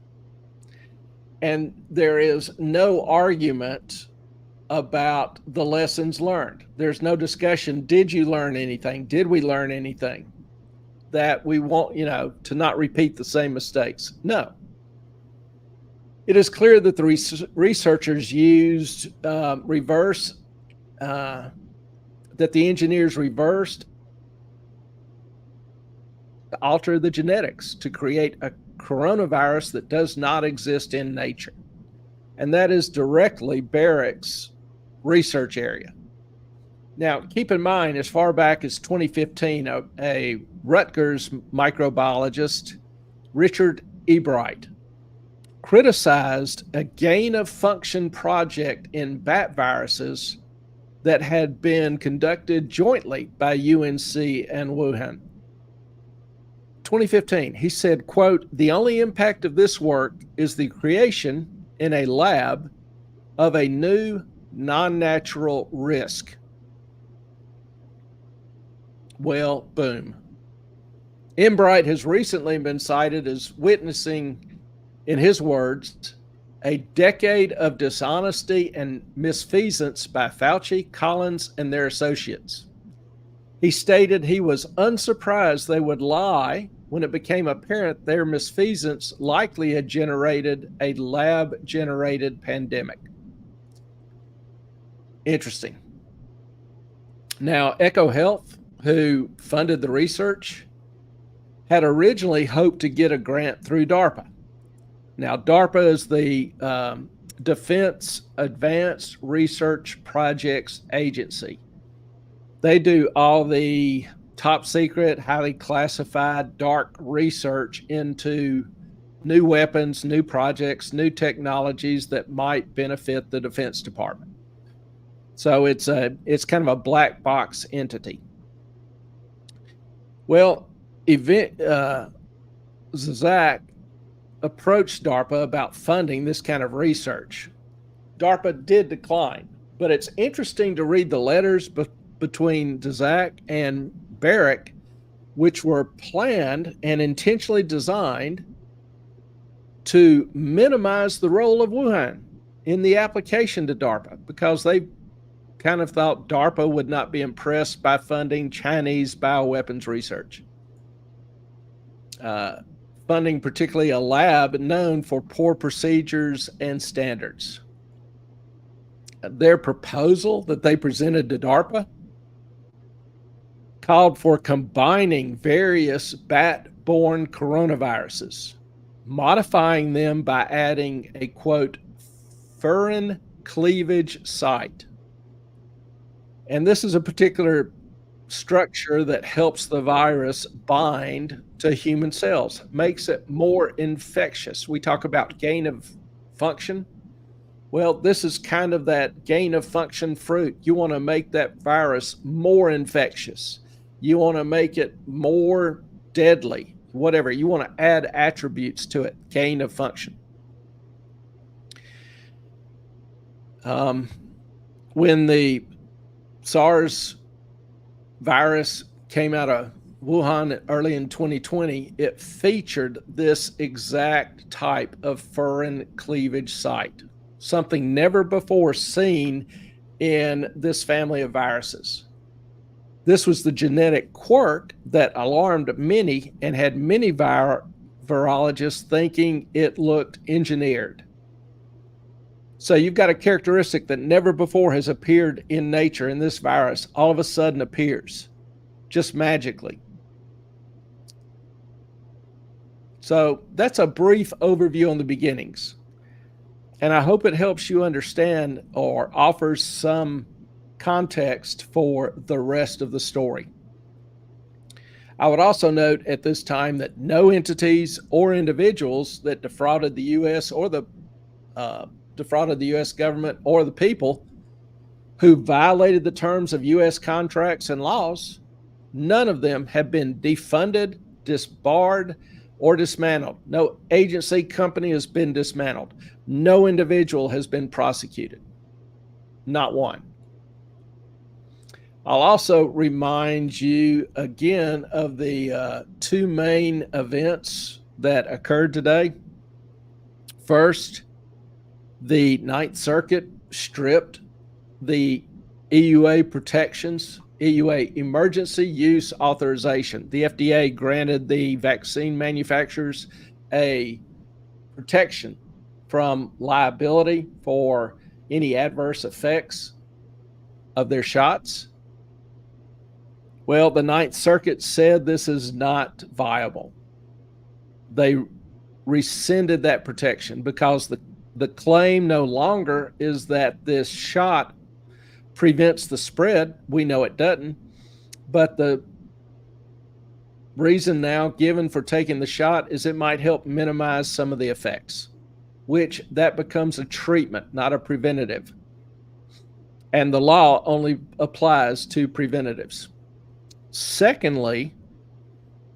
And there is no argument about the lessons learned. There's no discussion. Did you learn anything? Did we learn anything that we want, to not repeat the same mistakes? No. It is clear that the researchers used that the engineers reversed, alter the genetics to create a coronavirus that does not exist in nature. And that is directly Barrick's research area. Now, keep in mind, as far back as 2015, a Rutgers microbiologist, Richard Ebright, criticized a gain-of-function project in bat viruses that had been conducted jointly by UNC and Wuhan. 2015, he said, quote, "The only impact of this work is the creation in a lab of a new non-natural risk." Well, boom. Embright has recently been cited as witnessing, in his words, a decade of dishonesty and misfeasance by Fauci, Collins, and their associates. He stated he was unsurprised they would lie when it became apparent their misfeasance likely had generated a lab-generated pandemic. Interesting. Now, EcoHealth, who funded the research, had originally hoped to get a grant through DARPA. Now, DARPA is the Defense Advanced Research Projects Agency. They do all the top secret, highly classified, dark research into new weapons, new projects, new technologies that might benefit the Defense Department. So it's kind of a black box entity. Well, Zach approached DARPA about funding this kind of research. DARPA did decline, but it's interesting to read the letters between Zach and Barrick, which were planned and intentionally designed to minimize the role of Wuhan in the application to DARPA, because they kind of thought DARPA would not be impressed by funding Chinese bioweapons research. Funding particularly a lab known for poor procedures and standards. Their proposal that they presented to DARPA called for combining various bat-borne coronaviruses, modifying them by adding a, quote, furin cleavage site. And this is a particular structure that helps the virus bind to human cells, makes it more infectious. We talk about gain of function. Well, this is kind of that gain of function fruit. You want to make that virus more infectious. You want to make it more deadly, whatever. You want to add attributes to it, gain of function. When the SARS virus came out of Wuhan early in 2020, it featured this exact type of furin cleavage site, something never before seen in this family of viruses. This was the genetic quirk that alarmed many and had many virologists thinking it looked engineered. So you've got a characteristic that never before has appeared in nature, and this virus all of a sudden appears, just magically. So that's a brief overview on the beginnings. And I hope it helps you understand or offers some context for the rest of the story. I would also note at this time that no entities or individuals that defrauded the U.S. or defrauded the U.S. government or the people who violated the terms of U.S. contracts and laws, none of them have been defunded, disbarred, or dismantled. No agency, company has been dismantled. No individual has been prosecuted. Not one. I'll also remind you again of the two main events that occurred today. First, the Ninth Circuit stripped the EUA protections, EUA emergency use authorization. The FDA granted the vaccine manufacturers a protection from liability for any adverse effects of their shots. Well, the Ninth Circuit said this is not viable. They rescinded that protection because the claim no longer is that this shot prevents the spread. We know it doesn't. But the reason now given for taking the shot is it might help minimize some of the effects, which that becomes a treatment, not a preventative. And the law only applies to preventatives. Secondly,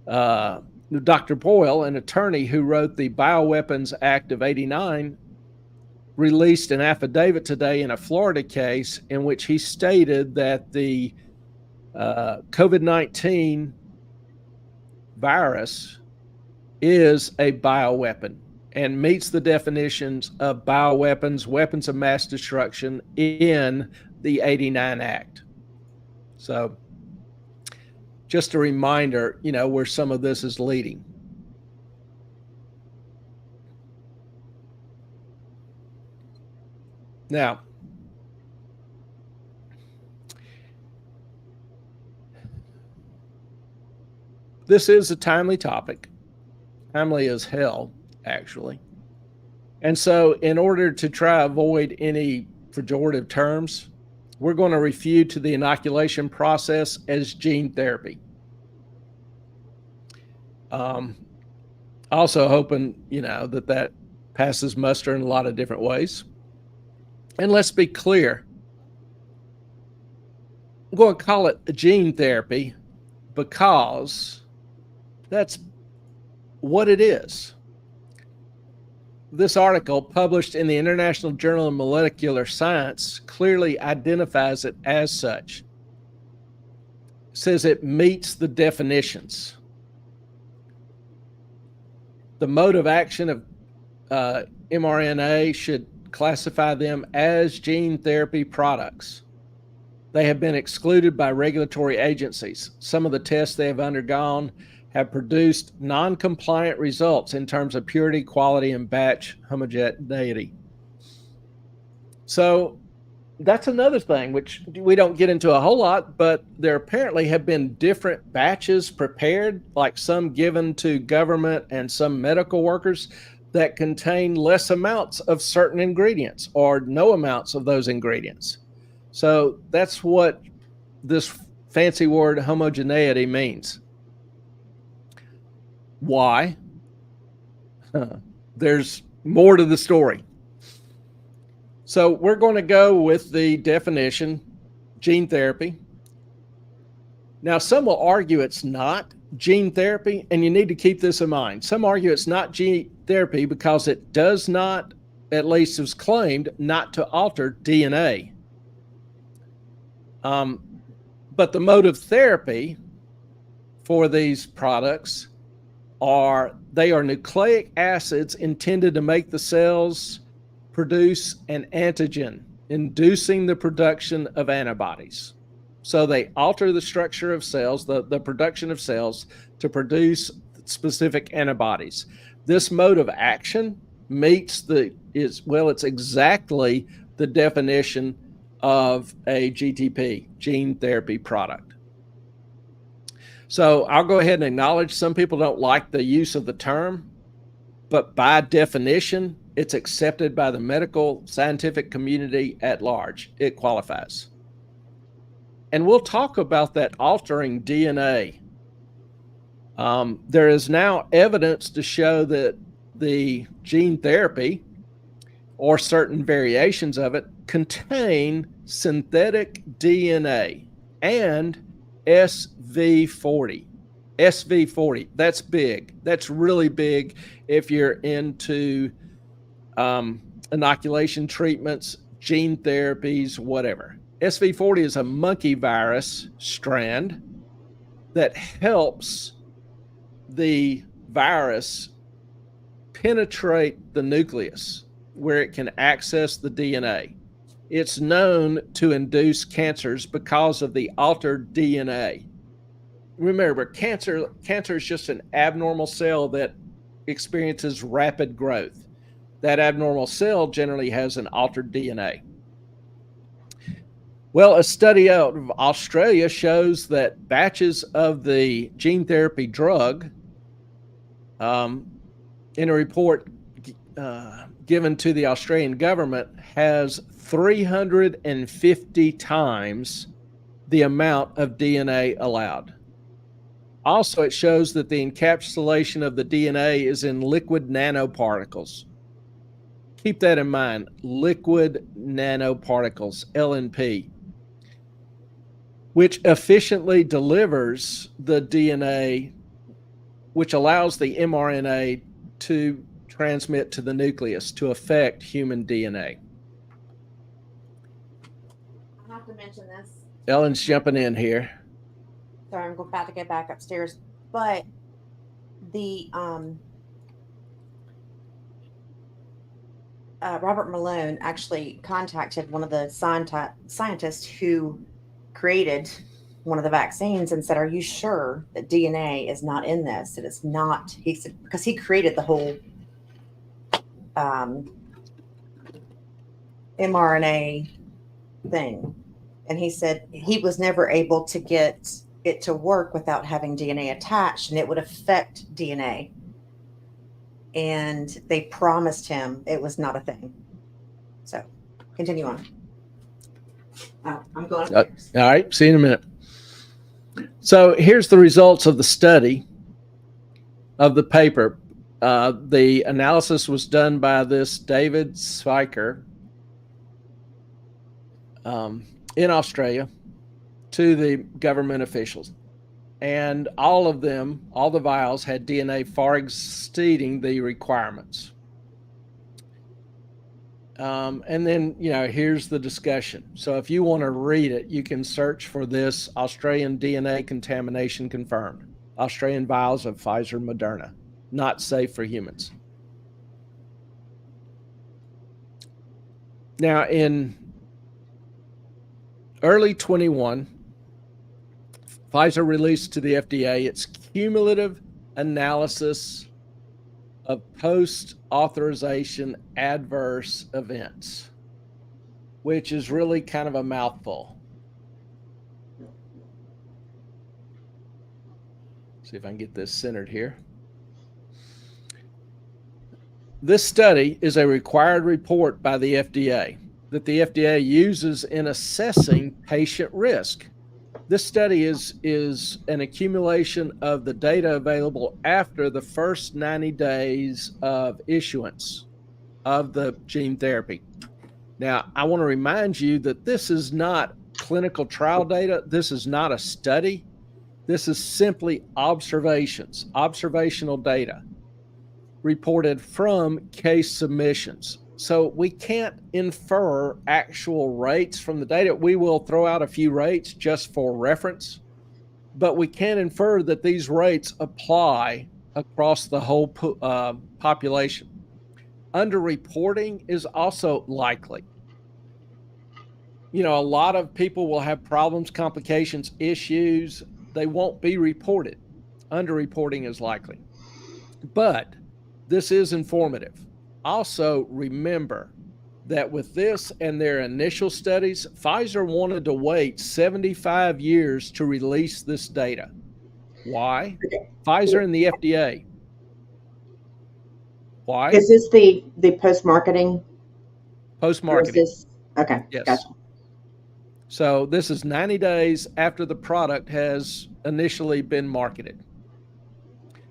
Dr. Boyle, an attorney who wrote the Bioweapons Act of '89, released an affidavit today in a Florida case in which he stated that the COVID-19 virus is a bioweapon and meets the definitions of bioweapons, weapons of mass destruction in the '89 Act. So just a reminder, where some of this is leading. Now, this is a timely topic, timely as hell, actually. And so in order to try to avoid any pejorative terms, we're going to refer to the inoculation process as gene therapy. Also hoping, that passes muster in a lot of different ways. And let's be clear, I'm going to call it gene therapy because that's what it is. This article, published in the International Journal of Molecular Science, clearly identifies it as such. It says it meets the definitions. The mode of action of mRNA should classify them as gene therapy products. They have been excluded by regulatory agencies. Some of the tests they have undergone have produced non-compliant results in terms of purity, quality, and batch homogeneity. So that's another thing, which we don't get into a whole lot, but there apparently have been different batches prepared, like some given to government and some medical workers, that contain less amounts of certain ingredients or no amounts of those ingredients. So that's what this fancy word homogeneity means. Why? There's more to the story. So we're going to go with the definition, gene therapy. Now, some will argue it's not gene therapy, and you need to keep this in mind. Some argue it's not gene therapy because it does not, at least as claimed, not to alter DNA. But the mode of therapy for these products they are nucleic acids intended to make the cells produce an antigen, inducing the production of antibodies. So they alter the structure of cells, the production of cells, to produce specific antibodies. This mode of action it's exactly the definition of a GTP, gene therapy product. So I'll go ahead and acknowledge some people don't like the use of the term, but by definition, It's accepted by the medical scientific community at large. It qualifies. And we'll talk about that altering DNA. There is now evidence to show that the gene therapy or certain variations of it contain synthetic DNA and SV40. SV40, that's big. That's really big if you're into inoculation treatments, gene therapies, whatever. SV40 is a monkey virus strand that helps the virus penetrate the nucleus where it can access the DNA. It's known to induce cancers because of the altered DNA. Remember, cancer is just an abnormal cell that experiences rapid growth. That abnormal cell generally has an altered DNA. Well, a study out of Australia shows that batches of the gene therapy drug, in a report given to the Australian government, has 350 times the amount of DNA allowed. Also, it shows that the encapsulation of the DNA is in liquid nanoparticles. Keep that in mind, liquid nanoparticles, LNP, which efficiently delivers the DNA, which allows the mRNA to transmit to the nucleus to affect human DNA. I have to mention this. Ellen's jumping in here. Sorry, I'm about to get back upstairs. But the Robert Malone actually contacted one of the scientists who created one of the vaccines and said, "Are you sure that DNA is not in this? That it's not?" He said, because he created the whole mRNA thing, and he said he was never able to get it to work without having DNA attached, and it would affect DNA. And they promised him it was not a thing. So, continue on. I'm going upstairs. All right, see you in a minute. So here's the results of the study of the paper. The analysis was done by this David Spiker in Australia to the government officials. And all of them, all the vials had DNA far exceeding the requirements. And then, here's the discussion. So if you want to read it, you can search for this: Australian DNA contamination confirmed. Australian vials of Pfizer Moderna, not safe for humans. Now, in early 21, Pfizer released to the FDA its cumulative analysis of post-authorization adverse events, which is really kind of a mouthful. See if I can get this centered here. This study is a required report by the FDA that the FDA uses in assessing patient risk. This study is an accumulation of the data available after the first 90 days of issuance of the gene therapy. Now, I want to remind you that this is not clinical trial data. This is not a study. This is simply observations, observational data reported from case submissions. So we can't infer actual rates from the data. We will throw out a few rates just for reference, but we can infer that these rates apply across the whole population. Underreporting is also likely. A lot of people will have problems, complications, issues. They won't be reported. Underreporting is likely. But this is informative. Also, remember that with this and their initial studies, Pfizer wanted to wait 75 years to release this data. Why? Pfizer and the FDA. Why? Is this the post-marketing? Or is Post-marketing. this okay? Yes. Gotcha. So this is 90 days after the product has initially been marketed.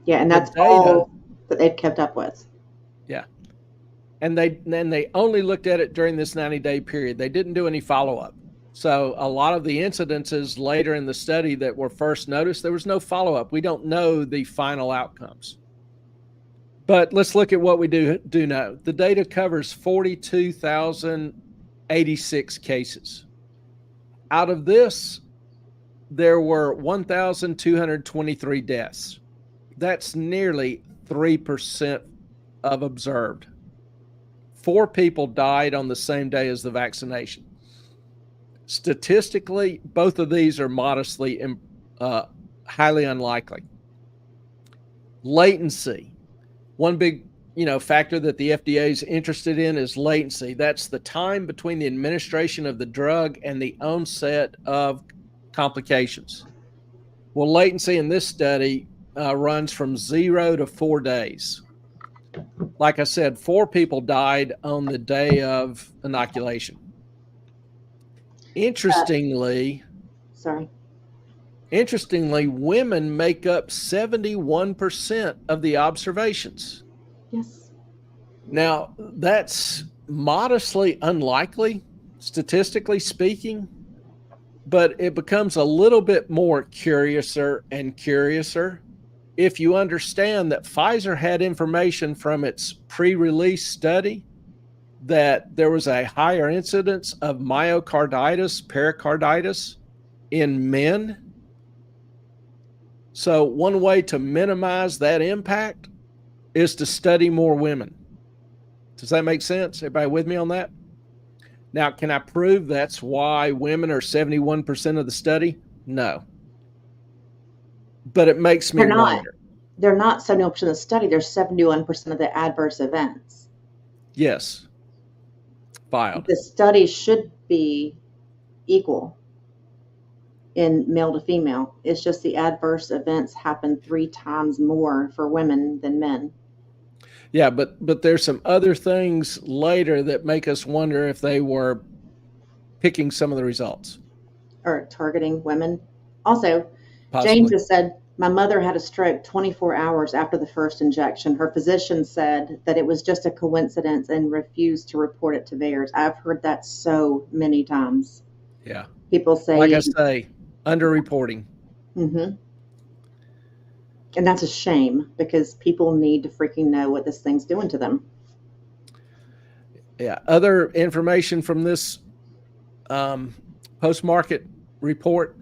Yeah, and The that's data, all that they've kept up with. yeah. And they only looked at it during this 90-day period. They didn't do any follow-up. So a lot of the incidences later in the study that were first noticed, there was no follow-up. We don't know the final outcomes. But let's look at what we do know. The data covers 42,086 cases. Out of this, there were 1,223 deaths. That's nearly 3% of observed. 4 people died on the same day as the vaccination. Statistically, both of these are modestly highly unlikely. Latency. One big factor that the FDA is interested in is latency. That's the time between the administration of the drug and the onset of complications. Well, latency in this study runs from 0 to 4 days. Like I said, 4 people died on the day of inoculation. Interestingly, women make up 71% of the observations. Yes. Now, that's modestly unlikely, statistically speaking, but it becomes a little bit more curiouser and curiouser if you understand that Pfizer had information from its pre-release study that there was a higher incidence of myocarditis, pericarditis in men. So one way to minimize that impact is to study more women. Does that make sense? Everybody with me on that? Now, can I prove that's why women are 71% of the study? No. But it makes me wonder. They're not 71% of the study. They're 71% of the adverse events. Yes. Filed. The study should be equal in male to female. It's just the adverse events happen 3 times more for women than men. Yeah, but there's some other things later that make us wonder if they were picking some of the results. Or targeting women. Also, Possibly. James has said, my mother had a stroke 24 hours after the first injection. Her physician said that it was just a coincidence and refused to report it to VAERS. I've heard that so many times. Yeah. People say, like I say, underreporting. Mm-hmm. And that's a shame because people need to freaking know what this thing's doing to them. Yeah. Other information from this post-market report,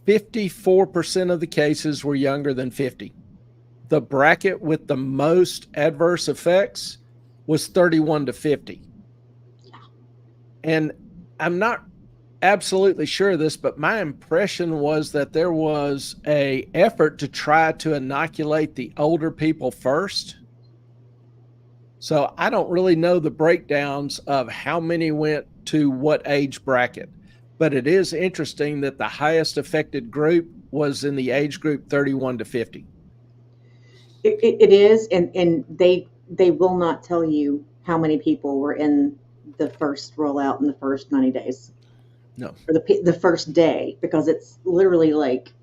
54% of the cases were younger than 50. The bracket with the most adverse effects was 31 to 50. And I'm not absolutely sure of this, but my impression was that there was an effort to try to inoculate the older people first. So I don't really know the breakdowns of how many went to what age bracket, but it is interesting that the highest affected group was in the age group 31 to 50. It is, and they will not tell you how many people were in the first rollout in the first 90 days. No. Or the first day, because it's literally like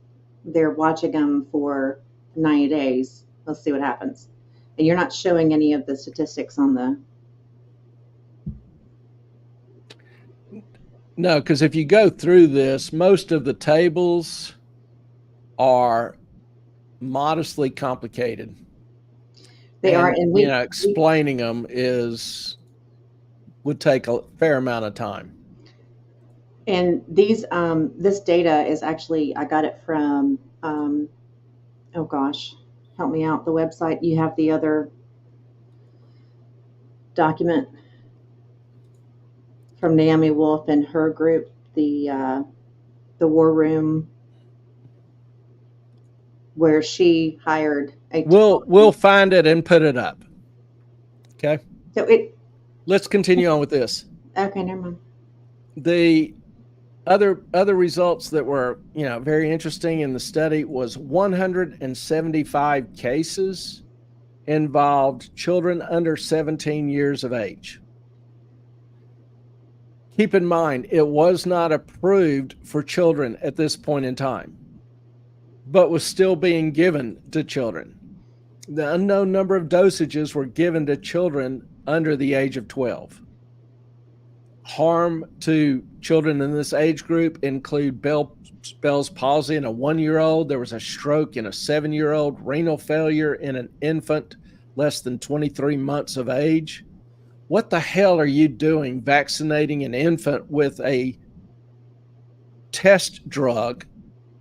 they're watching them for 90 days. Let's see what happens. And you're not showing any of the statistics on the... No, because if you go through this, most of the tables are modestly complicated. They are, and explaining them would take a fair amount of time. And these this data is actually, I got it from oh gosh, help me out, the website. You have the other document from Naomi Wolf and her group, the War Room, where she hired a... We'll find it and put it up. Okay. So let's continue on with this. Okay, never mind. The other results that were, very interesting in the study was 175 cases involved children under 17 years of age. Keep in mind, it was not approved for children at this point in time, but was still being given to children. The unknown number of dosages were given to children under the age of 12. Harm to children in this age group include Bell's palsy in a 1-year-old. There was a stroke in a 7-year-old, renal failure in an infant less than 23 months of age. What the hell are you doing vaccinating an infant with a test drug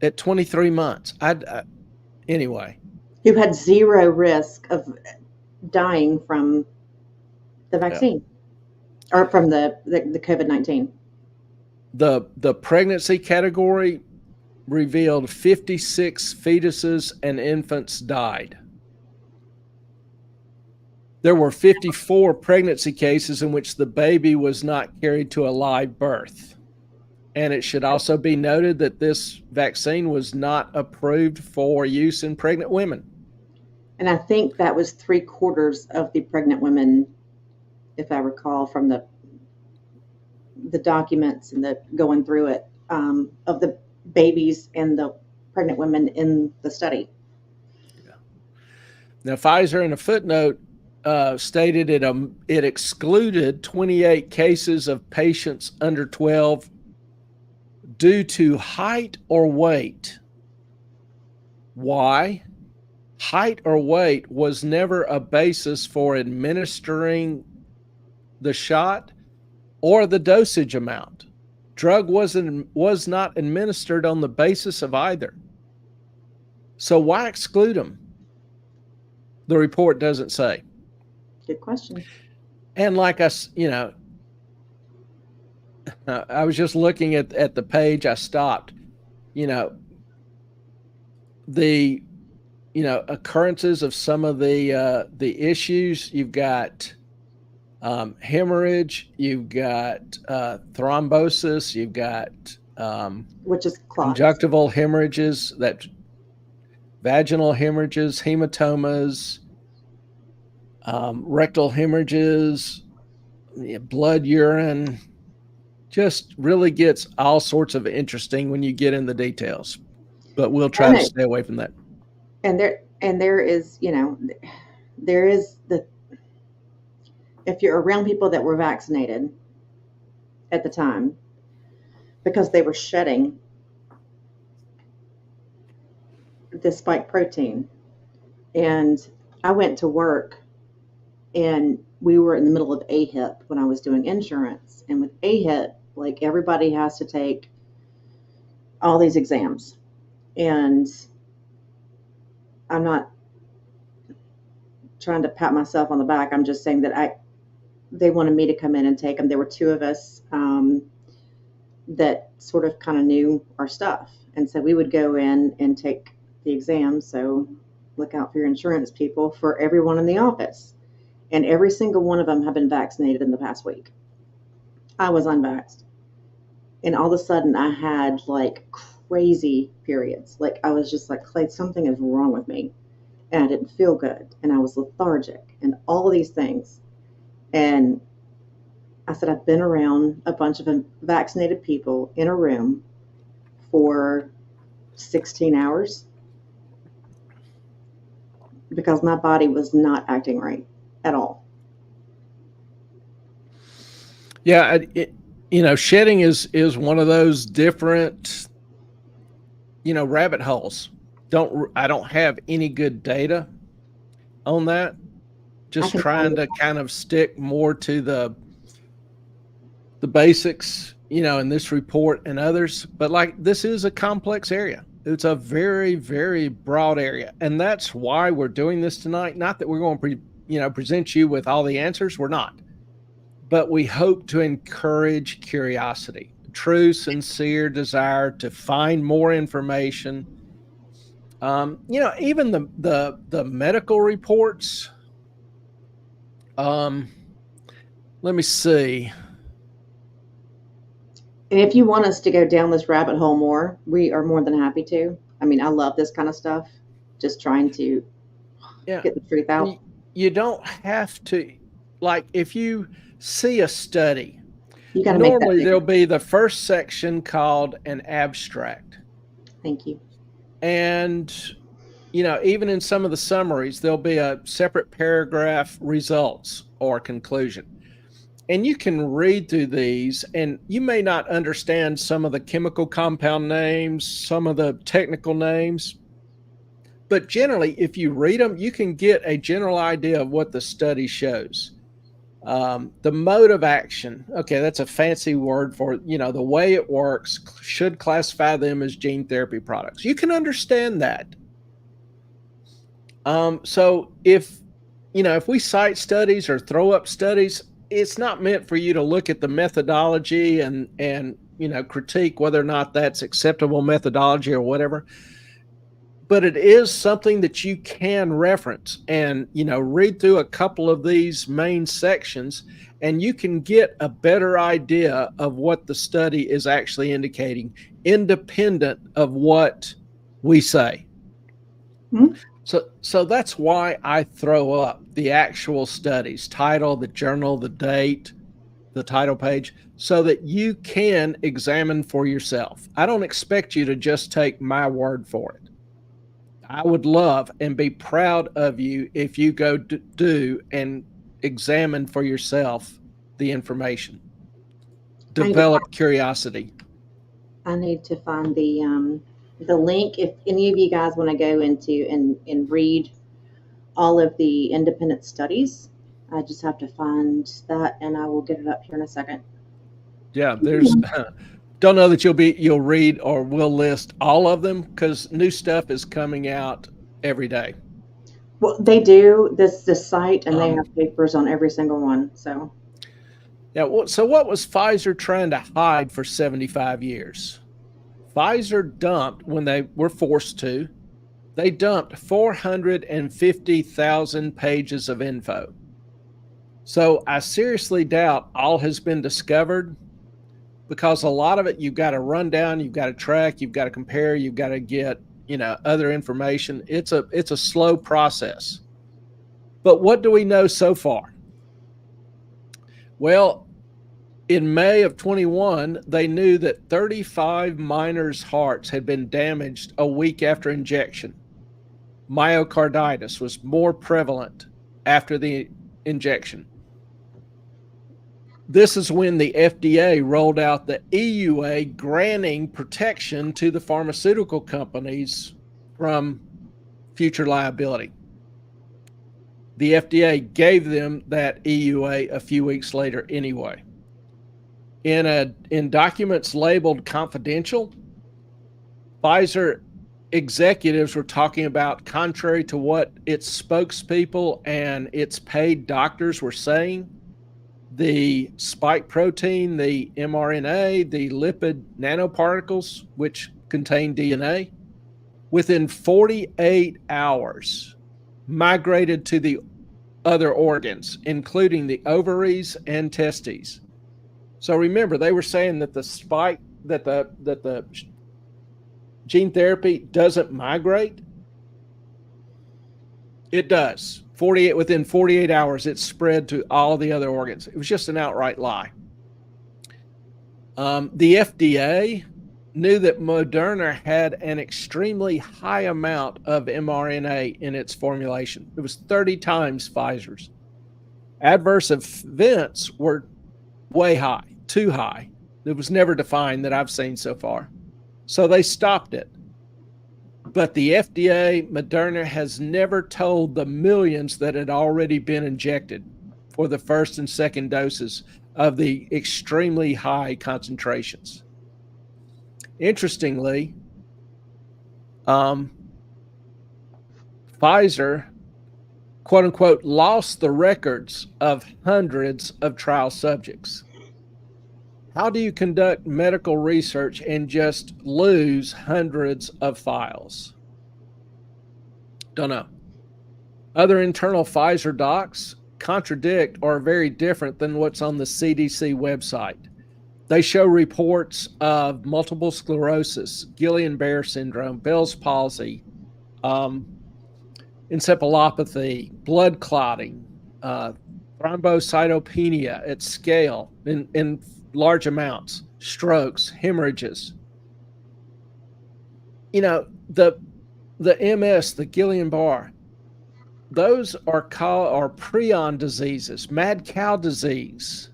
at 23 months? Anyway. Who had zero risk of dying from the vaccine or from the COVID-19. The pregnancy category revealed 56 fetuses and infants died. There were 54 pregnancy cases in which the baby was not carried to a live birth. And it should also be noted that this vaccine was not approved for use in pregnant women. And I think that was 3/4 of the pregnant women, if I recall from the documents and the going through it, of the babies and the pregnant women in the study. Yeah. Now, Pfizer in a footnote stated it excluded 28 cases of patients under 12 due to height or weight. Why? Height or weight was never a basis for administering the shot or the dosage amount. Drug was not administered on the basis of either. So why exclude them? The report doesn't say. Good question. And like I was just looking at the page. I stopped. The occurrences of some of the issues. You've got hemorrhage. You've got thrombosis. You've got which is clots. Conjunctival hemorrhages, that vaginal hemorrhages, hematomas, rectal hemorrhages, blood urine. Just really gets all sorts of interesting when you get in the details, but we'll try to stay away from that. And there is, there is if you're around people that were vaccinated at the time, because they were shedding the spike protein, and I went to work and we were in the middle of AHIP when I was doing insurance, and with AHIP, like, everybody has to take all these exams, and I'm not trying to pat myself on the back. I'm just saying that they wanted me to come in and take them. There were 2 of us that sort of kind of knew our stuff, and so we would go in and take the exam. So look out for your insurance people, for everyone in the office, and every single one of them have been vaccinated in the past week. I was unvaxxed, and all of a sudden I had like crazy periods. Like, I was just like, Clay, something is wrong with me, and I didn't feel good, and I was lethargic, and all of these things. And I said, I've been around a bunch of vaccinated people in a room for 16 hours because my body was not acting right at all. Yeah, shedding is one of those different, rabbit holes. I don't have any good data on that. Just trying to kind of stick more to the basics, in this report and others. But like, this is a complex area. It's a very, very broad area. And that's why we're doing this tonight. Not that we're going to, present you with all the answers. We're not. But we hope to encourage curiosity, true, sincere desire to find more information. Even the medical reports. Let me see. And if you want us to go down this rabbit hole more, we are more than happy to. I mean, I love this kind of stuff. Just trying to get the truth out. you don't have to, like, if you see a study, You got to make that normally bigger. there'll be the first section called an abstract. Thank you. And, even in some of the summaries, there'll be a separate paragraph, results or conclusion. And you can read through these, and you may not understand some of the chemical compound names, some of the technical names, but generally, if you read them, you can get a general idea of what the study shows. The mode of action, okay, that's a fancy word for, the way it works, should classify them as gene therapy products. You can understand that. So if we cite studies or throw up studies, it's not meant for you to look at the methodology and critique whether or not that's acceptable methodology or whatever. But it is something that you can reference and read through a couple of these main sections, and you can get a better idea of what the study is actually indicating, independent of what we say. Hmm? So that's why I throw up the actual studies, title, the journal, the date, the title page, so that you can examine for yourself. I don't expect you to just take my word for it. I would love and be proud of you if you go do and examine for yourself the information. Develop curiosity. I need to find the link. If any of you guys want to go into and read all of the independent studies, I just have to find that, and I will get it up here in a second. Yeah, there's don't know that you'll read or will list all of them, because new stuff is coming out every day. Well, they do this site, and they Um, have papers on every single one. So yeah. So what was Pfizer trying to hide for 75 years? Pfizer dumped, when they were forced to, they dumped 450,000 pages of info. So I seriously doubt all has been discovered, because a lot of it you've got to run down, you've got to track, you've got to compare, you've got to get other information. It's a slow process. But what do we know so far? Well, in May of 21, they knew that 35 miners' hearts had been damaged a week after injection. Myocarditis was more prevalent after the injection. This is when the FDA rolled out the EUA, granting protection to the pharmaceutical companies from future liability. The FDA gave them that EUA a few weeks later anyway. In documents labeled confidential, Pfizer executives were talking about, contrary to what its spokespeople and its paid doctors were saying, the spike protein, the mRNA, the lipid nanoparticles, which contain DNA, within 48 hours migrated to the other organs, including the ovaries and testes. So remember, they were saying that the spike, that the gene therapy doesn't migrate. It does. Within 48 hours, it's spread to all the other organs. It was just an outright lie. The FDA knew that Moderna had an extremely high amount of mRNA in its formulation. It was 30 times Pfizer's. Adverse events were way high, too high. It was never defined that I've seen so far. So they stopped it. But the FDA, Moderna, has never told the millions that had already been injected for the first and second doses of the extremely high concentrations. Interestingly, Pfizer, quote unquote, lost the records of hundreds of trial subjects. How do you conduct medical research and just lose hundreds of files? Don't know. Other internal Pfizer docs contradict or are very different than what's on the CDC website. They show reports of multiple sclerosis, Guillain-Barré syndrome, Bell's palsy, encephalopathy, blood clotting, thrombocytopenia at scale in large amounts, strokes, hemorrhages. The MS, the Guillain-Barré, those are prion diseases, mad cow disease,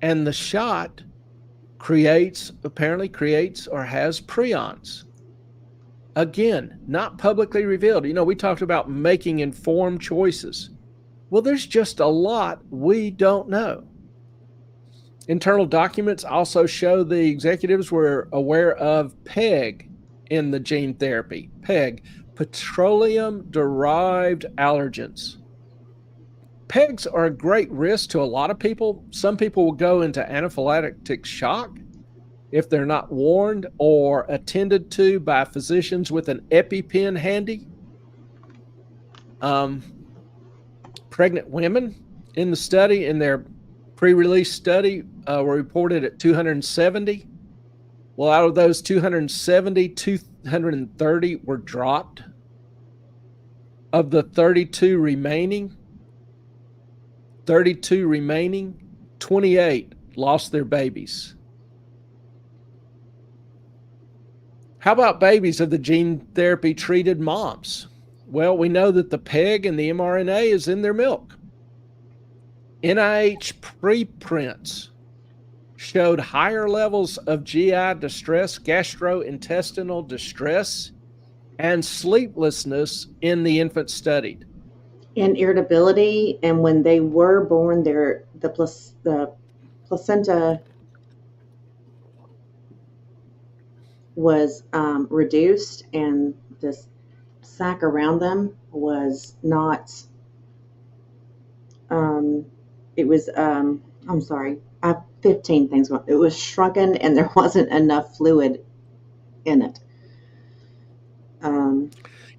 and the shot apparently creates or has prions. Again, not publicly revealed. We talked about making informed choices. Well, there's just a lot we don't know. Internal documents also show the executives were aware of PEG in the gene therapy. PEG, petroleum-derived allergens. PEGs are a great risk to a lot of people. Some people will go into anaphylactic shock if they're not warned or attended to by physicians with an EpiPen handy. Pregnant women in the study, in their pre-release study, were reported at 270. Well, out of those 270, 230 were dropped. Of the 32 remaining, 28 lost their babies. How about babies of the gene therapy treated moms? Well, we know that the PEG and the mRNA is in their milk. NIH preprints showed higher levels of GI distress, gastrointestinal distress, and sleeplessness in the infants studied. And irritability, and when they were born, the placenta was reduced, and this sac around them was not. It was. I'm sorry. I have 15 things. It was shrunken, and there wasn't enough fluid in it.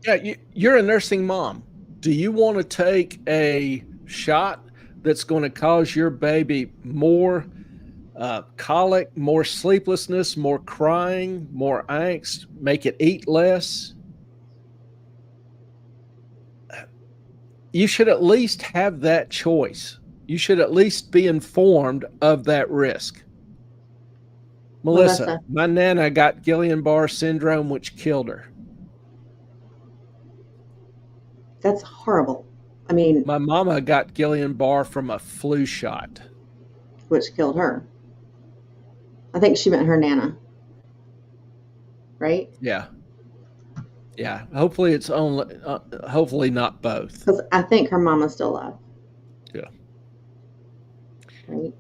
Yeah, you're a nursing mom. Do you want to take a shot that's going to cause your baby more colic, more sleeplessness, more crying, more angst, make it eat less? You should at least have that choice. You should at least be informed of that risk. Melissa, my Nana got Guillain-Barré syndrome, which killed her. That's horrible. I mean, my mama got Guillain-Barré from a flu shot, which killed her. I think she meant her Nana, right? Yeah. Hopefully it's only, hopefully not both. Because I think her mama's still alive. Yeah. Right,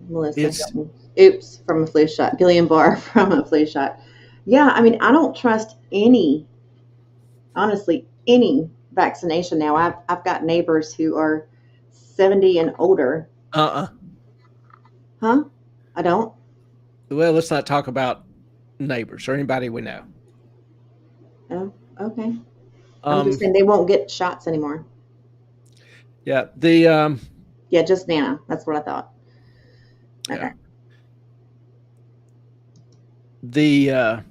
Melissa. Oops, from a flu shot. Guillain-Barré from a flu shot. Yeah, I mean, I don't trust honestly, any vaccination now. I've got neighbors who are 70 and older. Huh? I don't. Well, let's not talk about neighbors or anybody we know. Oh, okay. I'm just saying they won't get shots anymore. Yeah, yeah, just Nana. That's what I thought. Okay. Yeah.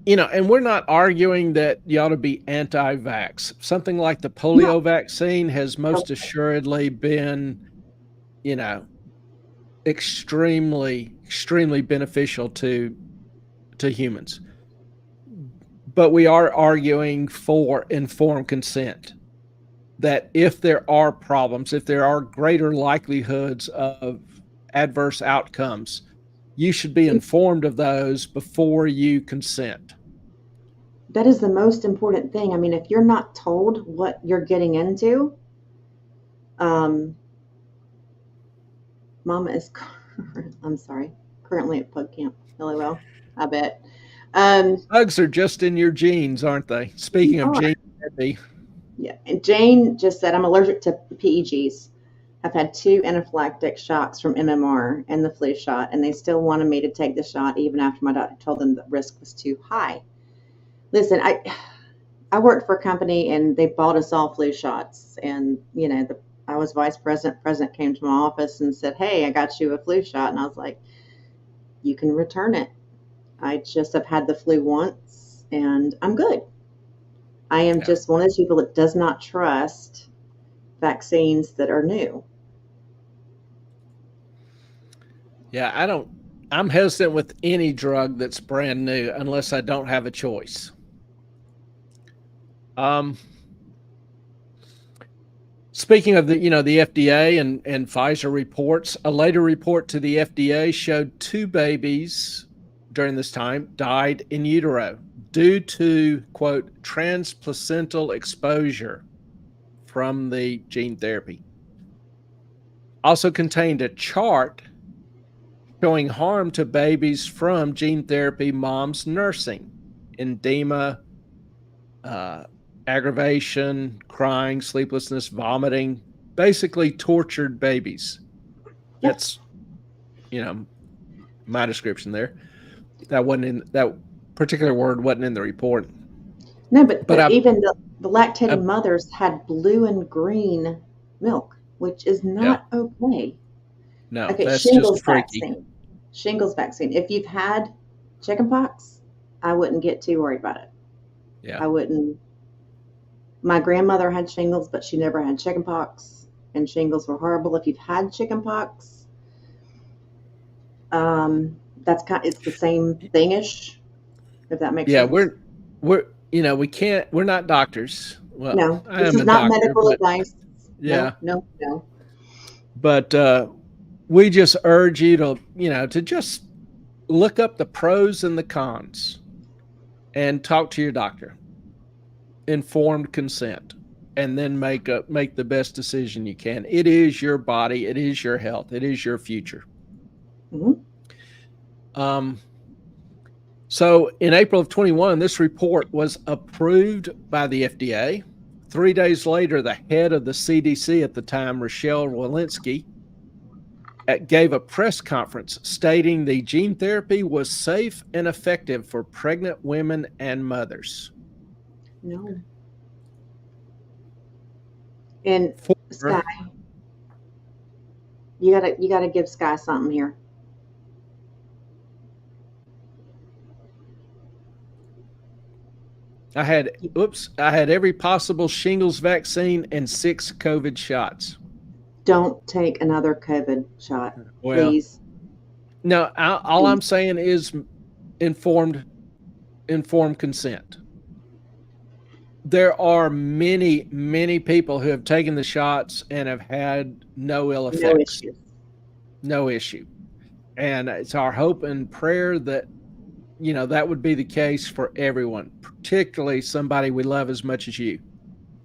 And we're not arguing that you ought to be anti-vax. Something like the polio vaccine has most assuredly been, extremely, extremely beneficial to humans. But we are arguing for informed consent, that if there are problems, if there are greater likelihoods of adverse outcomes, you should be informed of those before you consent. That is the most important thing. I mean, if you're not told what you're getting into, Mama is, I'm sorry, currently at Pug Camp. LOL, I bet. Bugs are just in your genes, aren't they? Speaking of genes, yeah. And Jane just said, I'm allergic to PEGs. I've had 2 anaphylactic shocks from MMR and the flu shot, and they still wanted me to take the shot even after my doctor told them the risk was too high. Listen, I worked for a company, and they bought us all flu shots. And, I was vice president. President came to my office and said, hey, I got you a flu shot. And I was like, you can return it. I just have had the flu once, and I'm good. I am Yeah. just one of those people that does not trust vaccines that are new. Yeah, I'm hesitant with any drug that's brand new unless I don't have a choice. Um, Speaking of the FDA and Pfizer reports, a later report to the FDA showed 2 babies during this time died in utero due to, quote, transplacental exposure from the gene therapy. Also contained a chart showing harm to babies from gene therapy moms nursing, edema, uh, aggravation, crying, sleeplessness, vomiting, basically tortured babies. Yeah. That's, my description there. That wasn't in that particular word wasn't in the report. No, but But even the I lactating mothers had blue and green milk, which is yeah, not okay. no, Okay, that's just shingles freaky. vaccine. Shingles vaccine. If you've had chickenpox, I wouldn't get too worried about it. Yeah. I wouldn't. My grandmother had shingles, but she never had chickenpox, and shingles were horrible. If you've had chickenpox, that's it's the same thingish, if that makes Yeah, sense. we're not doctors. Well, No, I this am is a not doctor, medical but advice. yeah, No, no, no. but we just urge you to just look up the pros and the cons and talk to your doctor. Informed consent, and then make the best decision you can. It is your body, it is your health, it is your future. Mhm. Um, so in April of 21, this report was approved by the FDA. 3 days later, the head of the CDC at the time, Rochelle Walensky, gave a press conference stating the gene therapy was safe and effective for pregnant women and mothers. No. And Sky, For you gotta give Sky something here. I had every possible shingles vaccine and 6 COVID shots. Don't take another COVID shot, Well, please. no, all I'm Please. saying is informed informed consent. There are many, many people who have taken the shots and have had no ill No effects, issues. no issue. And it's our hope and prayer that that would be the case for everyone, particularly somebody we love as much as you.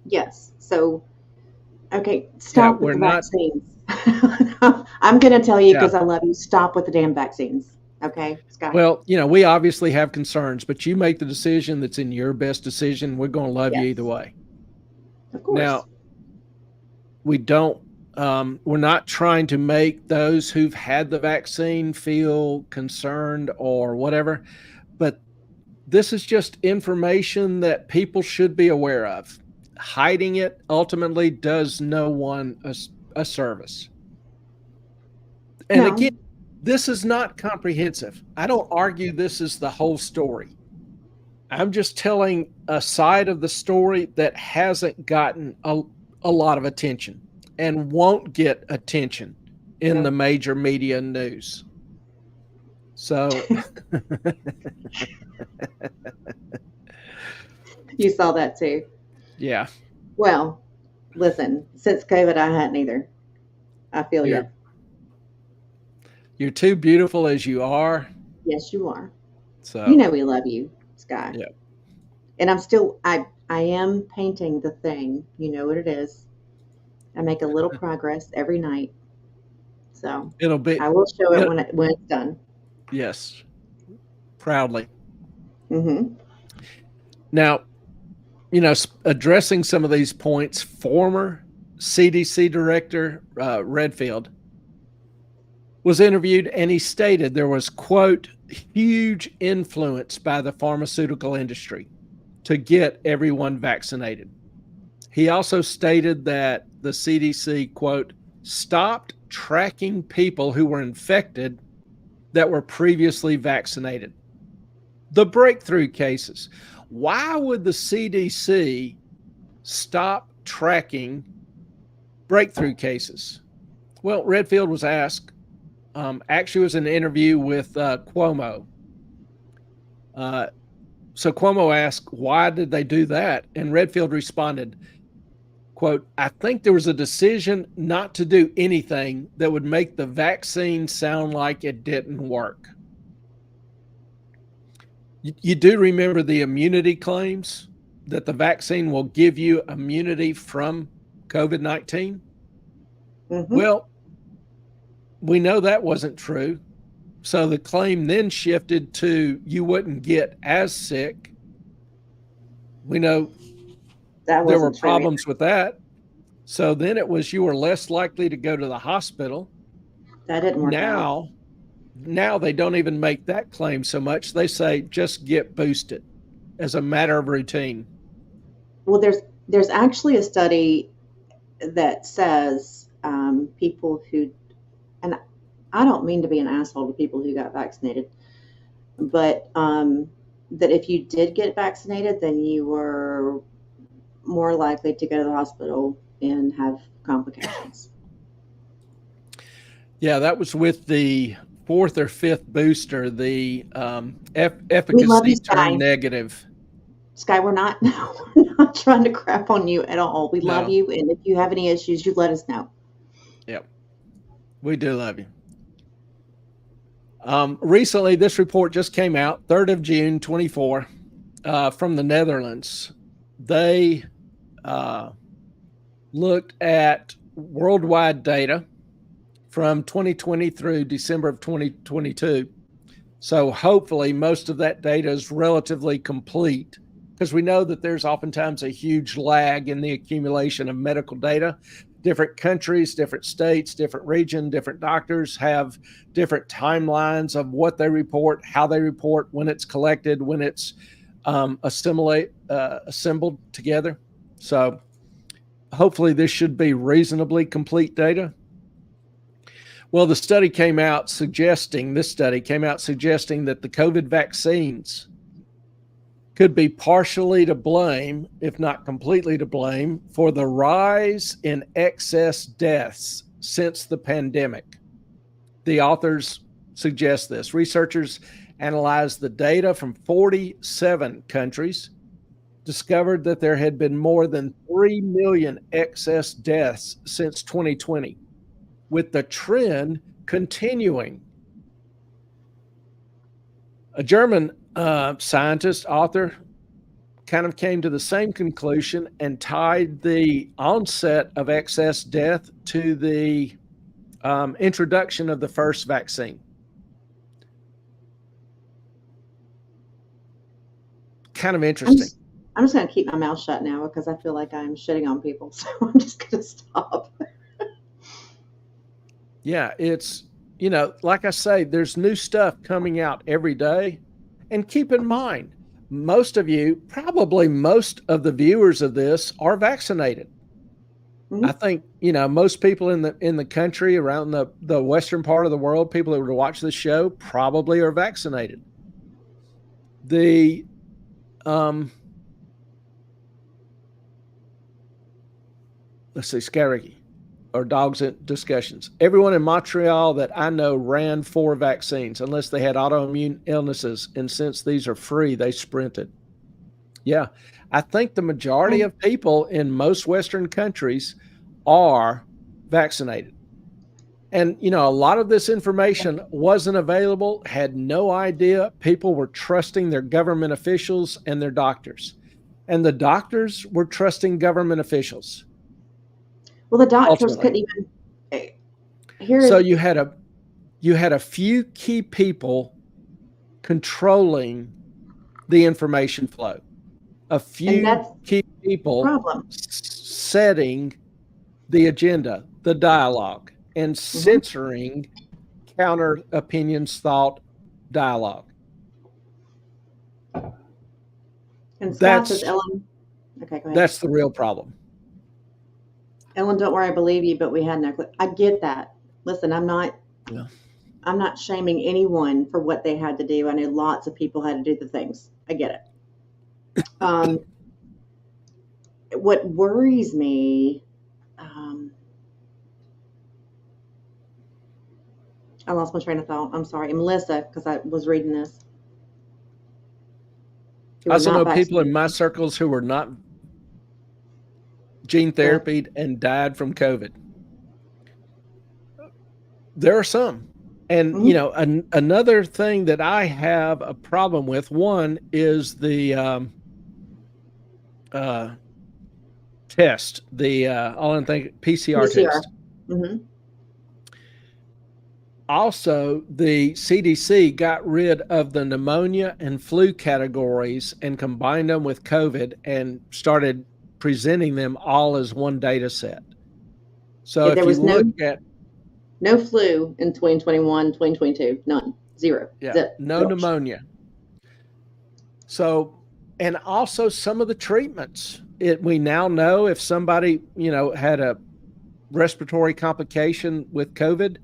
Yes. So, okay, Yeah, stop with we're the not. vaccines. I'm gonna tell you Yeah. because I love you. Stop with the damn vaccines. Okay, Sky. Well, we obviously have concerns, but you make the decision that's in your best decision. We're going to love you either Yes, way. of Now, course. we don't, we're not trying to make those who've had the vaccine feel concerned or whatever, but this is just information that people should be aware of. Hiding it ultimately does no one a service. And again, No, this is not comprehensive. I don't argue this is the whole story. I'm just telling a side of the story that hasn't gotten a lot of attention and won't get attention in the no. major media news. So, You saw that too. yeah, Well, listen. Since COVID, I hadn't either. I feel you. you're you're too beautiful as you are. Yes, you are. You So, know we love you, Sky. yeah, And I am painting the thing. You know what it is. I make a little progress every night. So it'll be I will show it it, when it's done. yes, proudly. Hmm. Now, addressing some of these points, former CDC director Redfield was interviewed, and he stated there was, quote, huge influence by the pharmaceutical industry to get everyone vaccinated. He also stated that the CDC, quote, stopped tracking people who were infected that were previously vaccinated. The breakthrough cases. why would the CDC stop tracking breakthrough cases? Well, Redfield was asked, actually was in an interview with Cuomo. So Cuomo asked, why did they do that? And Redfield responded, quote, I think there was a decision not to do anything that would make the vaccine sound like it didn't work. You do remember the immunity claims that the vaccine will give you immunity from COVID-19? Mm-hmm. Well, we know that wasn't true. So the claim then shifted to you wouldn't get as sick. We know That there were wasn't true problems with that. So then it was you were less likely to go to the hospital. either. That didn't work out. Now they don't even make that claim so much. They say just get boosted as a matter of routine. Well, there's actually a study that says people who, and I don't mean to be an asshole to people who got vaccinated, but that if you did get vaccinated, then you were more likely to go to the hospital and have complications. Yeah, that was with the fourth or fifth booster. The We love you, efficacy Sky. turned negative. Sky, we're not we're not trying to crap on you at all. We love No, you, and if you have any issues, you let us know. yep, we do love you. Recently, this report just came out, 3rd of June, 24, from the Netherlands. They looked at worldwide data from 2020 through December of 2022. So hopefully most of that data is relatively complete, because we know that there's oftentimes a huge lag in the accumulation of medical data. Different countries, different states, different region, different doctors have different timelines of what they report, how they report, when it's collected, when it's assembled together. So hopefully this should be reasonably complete data. Well, this study came out suggesting that the COVID vaccines could be partially to blame, if not completely to blame, for the rise in excess deaths since the pandemic. The authors suggest this. Researchers analyzed the data from 47 countries, discovered that there had been more than 3 million excess deaths since 2020, with the trend continuing. A German scientist, author, kind of came to the same conclusion and tied the onset of excess death to the introduction of the first vaccine. Kind of interesting. I'm just going to keep my mouth shut now because I feel like I'm shitting on people. So I'm just going to stop. Yeah, it's, like I say, there's new stuff coming out every day. And keep in mind, probably most of the viewers of this are vaccinated. Mm-hmm. I think, most people in the country, around the western part of the world, people who watch this show probably are vaccinated. The let's see, Scarricky, or dogs in discussions. Everyone in Montreal that I know ran 4 vaccines, unless they had autoimmune illnesses. And since these are free, they sprinted. Yeah. I think the majority of people in most Western countries are vaccinated. And, a lot of this information wasn't available, had no idea. People were trusting their government officials and their doctors. And the doctors were trusting government officials. Well, the doctors couldn't even. So you had a few key people controlling the information flow. A few key people setting the agenda, the dialogue, and censoring counter opinions, thought, dialogue. And Scott says, Ellen. Okay, go ahead. That's the real problem. Ellen, don't worry, I believe you, but we had no clue. I get that. Listen, I'm not shaming anyone for what they had to do. I know lots of people had to do the things. I get it. What worries me, I lost my train of thought. I'm sorry. And Melissa, because I was reading this. Who I are also not know people in vaccinated. my circles who were not gene therapied and died from COVID. There are some. And, Mhm. another thing that I have a problem with, one is the test, all I think PCR PCR. test. Hmm. Also, the CDC got rid of the pneumonia and flu categories and combined them with COVID and started presenting them all as one data set. So Yeah, if there you was look at, no flu in 2021, 2022. None. Zero. yeah, Zip. no Zilch. pneumonia. So, and also some of the treatments, we now know if somebody, had a respiratory complication with COVID,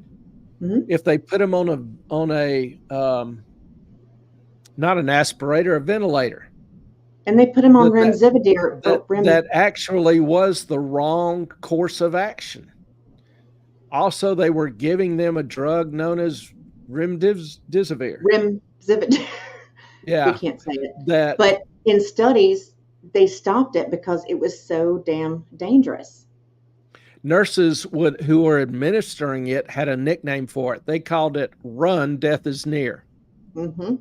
Hmm. if they put them on a not an aspirator, a ventilator, And they put him on that that remdesivir that or that actually was the wrong course of action. Also, they were giving them a drug known as remdesivir. remdesivir. We Yeah, can't say it. that But in studies, they stopped it because it was so damn dangerous. nurses who were administering it had a nickname for it. They called it "Run, Death is Near." Hmm.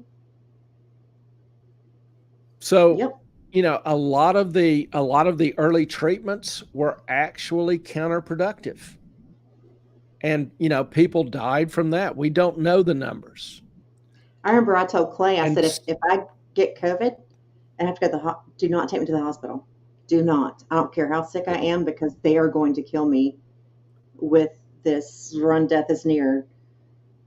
So, Yep. a lot of the early treatments were actually counterproductive. And, people died from that. We don't know the numbers. I remember I told Clay, I And said, if I get COVID and have to go to do not take me to the hospital. Do not. I don't care how sick I am because they are going to kill me with this run death is near.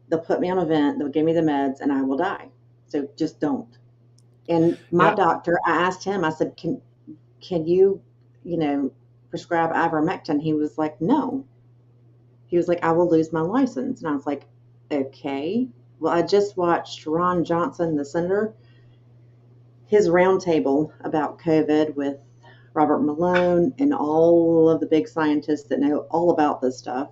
They'll put me on a vent, they'll give me the meds, and I will die. So just don't. And my yeah, doctor, I asked him, I said, can you, you know, prescribe ivermectin? He was like, no. He was like, I will lose my license. And I was like, okay. Well, I just watched Ron Johnson, the senator, his roundtable about COVID with Robert Malone and all of the big scientists that know all about this stuff.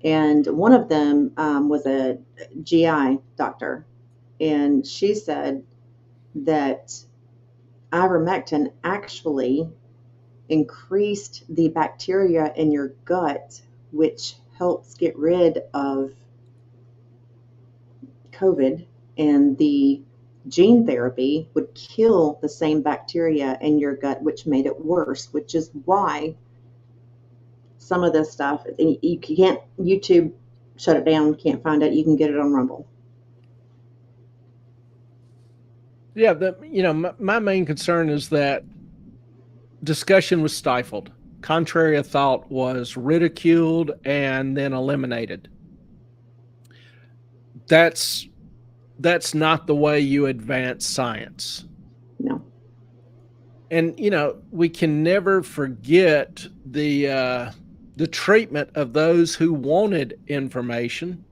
And one of them was a GI doctor. And she said that ivermectin actually increased the bacteria in your gut, which helps get rid of COVID, and the gene therapy would kill the same bacteria in your gut, which made it worse, which is why some of this stuff, you can't, YouTube shut it down, can't find it, you can get it on Rumble. yeah. My main concern is that discussion was stifled. Contrary of thought was ridiculed and then eliminated. That's not the way you advance science. No. And we can never forget the treatment of those who wanted information,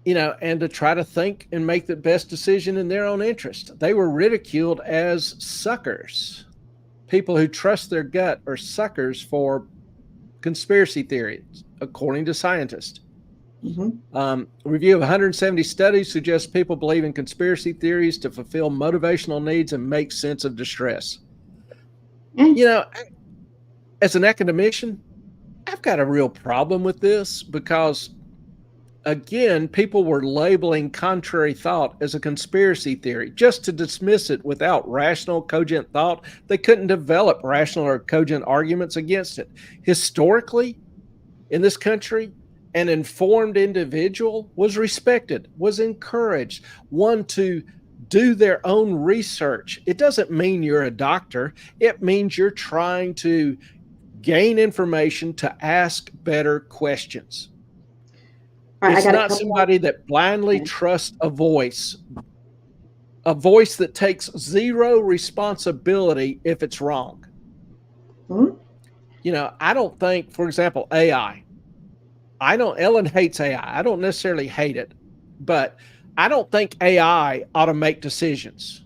and to try to think and make the best decision in their own interest. They were ridiculed as suckers. People who trust their gut are suckers for conspiracy theories, according to scientists. Hmm. A review of 170 studies suggests people believe in conspiracy theories to fulfill motivational needs and make sense of distress. Eh. As an academician, I've got a real problem with this because, again, people were labeling contrary thought as a conspiracy theory just to dismiss it without rational, cogent thought. They couldn't develop rational or cogent arguments against it. Historically, in this country, an informed individual was respected, was encouraged, one to do their own research. It doesn't mean you're a doctor. It means you're trying to gain information to ask better questions. All right, I It's got a not couple more. somebody that blindly Okay. trusts a voice that takes zero responsibility if it's wrong. Hmm. I don't think, for example, AI. Ellen hates AI. I don't necessarily hate it, but I don't think AI ought to make decisions.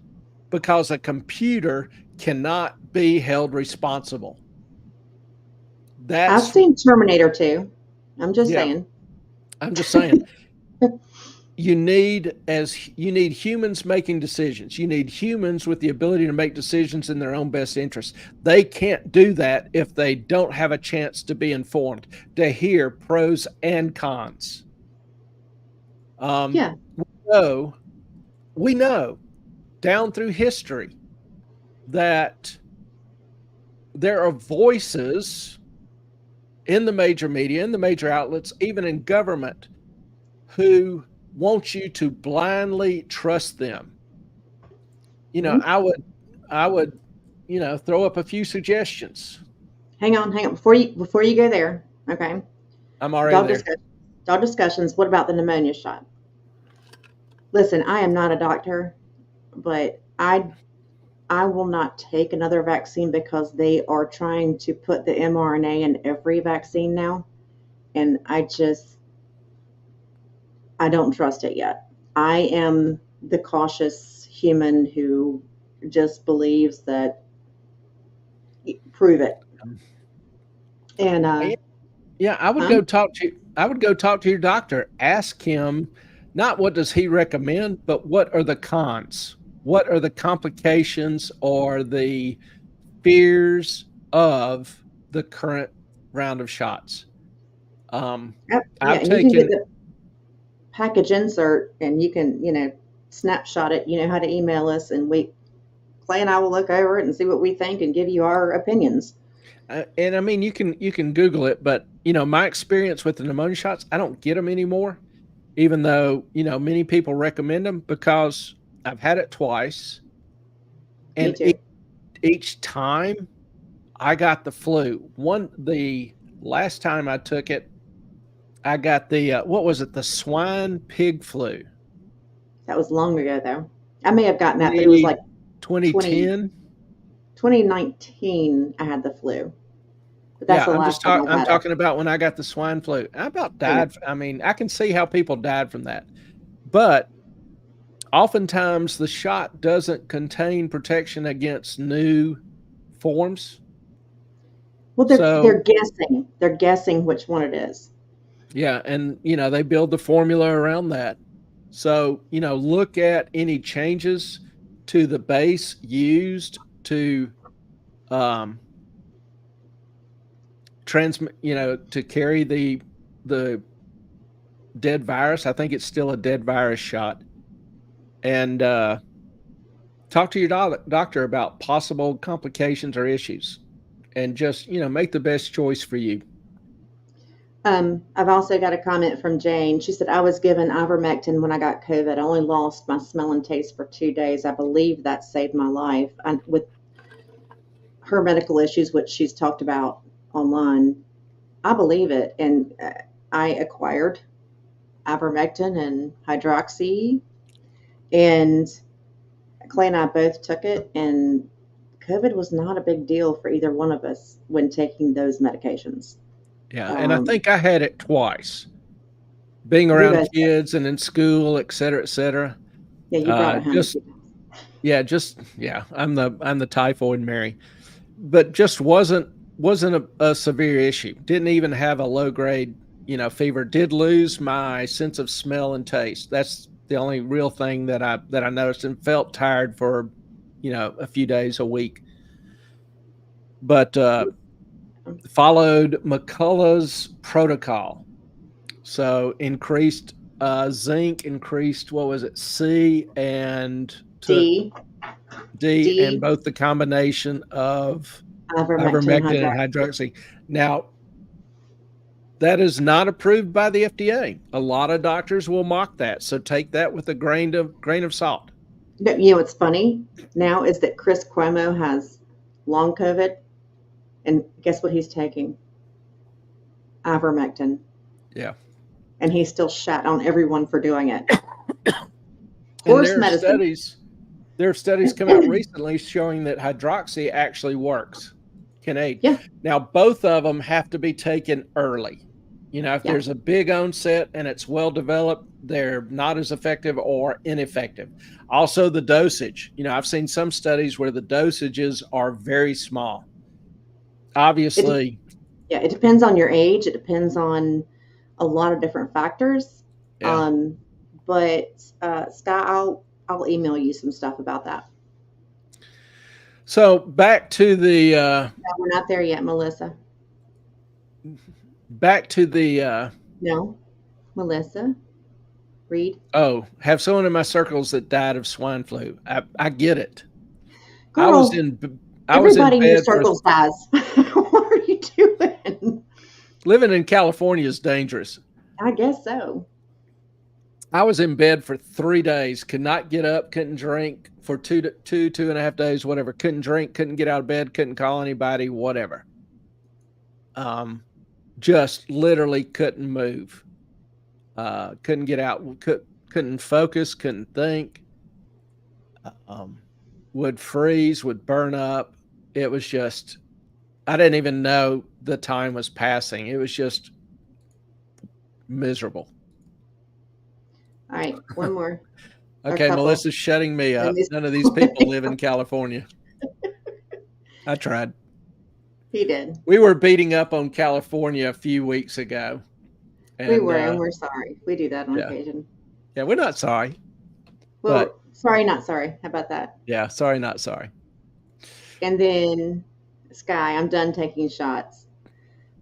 because a computer cannot be held responsible. I've That's, seen Terminator 2. I'm just yeah, saying. I'm just saying. You need humans making decisions. You need humans with the ability to make decisions in their own best interest. They can't do that if they don't have a chance to be informed, to hear pros and cons. Yeah. So we know down through history that there are voices in the major media, in the major outlets, even in government, who want you to blindly trust them. Mhm. I would, throw up a few suggestions. Hang on, hang on. Before you go there, okay. I'm already Dog there. discussion. Dog discussions. What about the pneumonia shot? Listen, I am not a doctor, but I will not take another vaccine because they are trying to put the mRNA in every vaccine now, and I don't trust it yet. I am the cautious human who just believes that prove it. And Yeah, huh? I would go talk to your doctor. Ask him not what does he recommend, but what are the cons? What are the complications or the fears of the current round of shots? Yep, yeah, I've and you can get taken the package insert, and you can snapshot it. You know how to email us, and Clay and I will look over it and see what we think and give you our opinions. and I mean you can Google it, but my experience with the pneumonia shots, I don't get them anymore, even though many people recommend them because I've had it twice, Me and too. each time I got the flu. The last time I took it, I got the what was it? The swine pig flu. That was long ago, though. I may have gotten that, but it was 20, like 20 2010. 2019. I had the flu, but that's Yeah, the last time I've I'm had it. talking about when I got the swine flu. I about I know. died. I mean, I can see how people died from that. But oftentimes the shot doesn't contain protection against new forms. Well, they're So, guessing. They're guessing which one it is. yeah, and they build the formula around that. So, look at any changes to the base used to um transmit, to carry the dead virus. I think it's still a dead virus shot. And talk to your doctor about possible complications or issues and just, make the best choice for you. I've also got a comment from Jane. She said, I was given ivermectin when I got COVID. I only lost my smell and taste for 2 days. I believe that saved my life. And with her medical issues, which she's talked about online, I believe it. And I acquired ivermectin and hydroxy, and Clay and I both took it, and COVID was not a big deal for either one of us when taking those medications. Yeah, and I Um, think I had it twice. Being we around both, kids and in school, et cetera, et cetera. yeah, you brought it home a Just few times. yeah, I'm the typhoid Mary, but just wasn't a severe issue. Didn't even have a low grade, fever. Did lose my sense of smell and taste. That's the only real thing that I noticed, and felt tired for, a few days a week. But followed McCullough's protocol. So increased zinc, increased what was it, C, and took D, D, and D, both the combination of ivermectin, ivermectin and hydroxy. hydroxy. Now, that is not approved by the FDA. A lot of doctors will mock that, so take that with a grain of salt. You know what's funny now is that Chris Cuomo has long COVID, and guess what he's taking? Ivermectin, Yeah, and he's still shat on everyone for doing it. and Horse medicine. there are studies come out recently showing that hydroxy actually works, can aid. Yeah, Now, both of them have to be taken early. If Yeah. there's a big onset and it's well developed, they're not as effective or ineffective. Also, the dosage. I've seen some studies where the dosages are very small. It, Obviously, yeah, it depends on your age. It depends on a lot of different factors. yeah. But Scott, I'll email you some stuff about that. So back to the No, we're not there yet, Melissa. back to the No, Melissa, read. have someone in my circles that died of swine flu. I get it. I was Girl, in I was in everybody in your bed for circles dies. What are you doing? living in California is dangerous. I guess so. I was in bed for 3 days, could not get up, couldn't drink for two and a half days, whatever. Couldn't drink, couldn't get out of bed, couldn't call anybody, whatever. Just literally couldn't move. Couldn't get out, couldn't focus, couldn't think. Would freeze, would burn up. It was just, I didn't even know the time was passing. It was just miserable. All right, one more. Okay, couple. Melissa's shutting me up. None of these people live in California. I tried. He did. We were beating up on California a few weeks ago. We were, and we're sorry. We do that on occasion. Yeah, we're not sorry. Well, but, sorry, not sorry. How about that? Yeah, sorry, not sorry. And then, Sky, I'm done taking shots.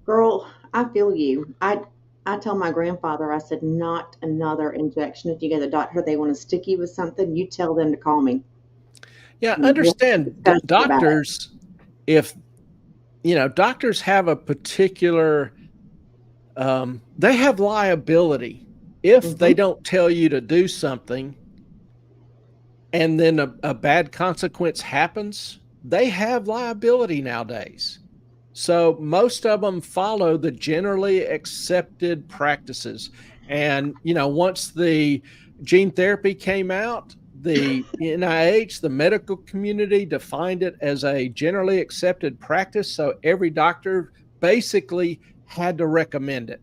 Girl, I feel you. I told my grandfather, I said, not another injection. If you go to the doctor, they want to stick you with something, you tell them to call me. Yeah, understand doctors, if, doctors have a particular, they have liability. If they don't tell you to do something and then a bad consequence happens, they have liability nowadays. So most of them follow the generally accepted practices. And, once the gene therapy came out, the NIH, the medical community, defined it as a generally accepted practice. So every doctor basically had to recommend it.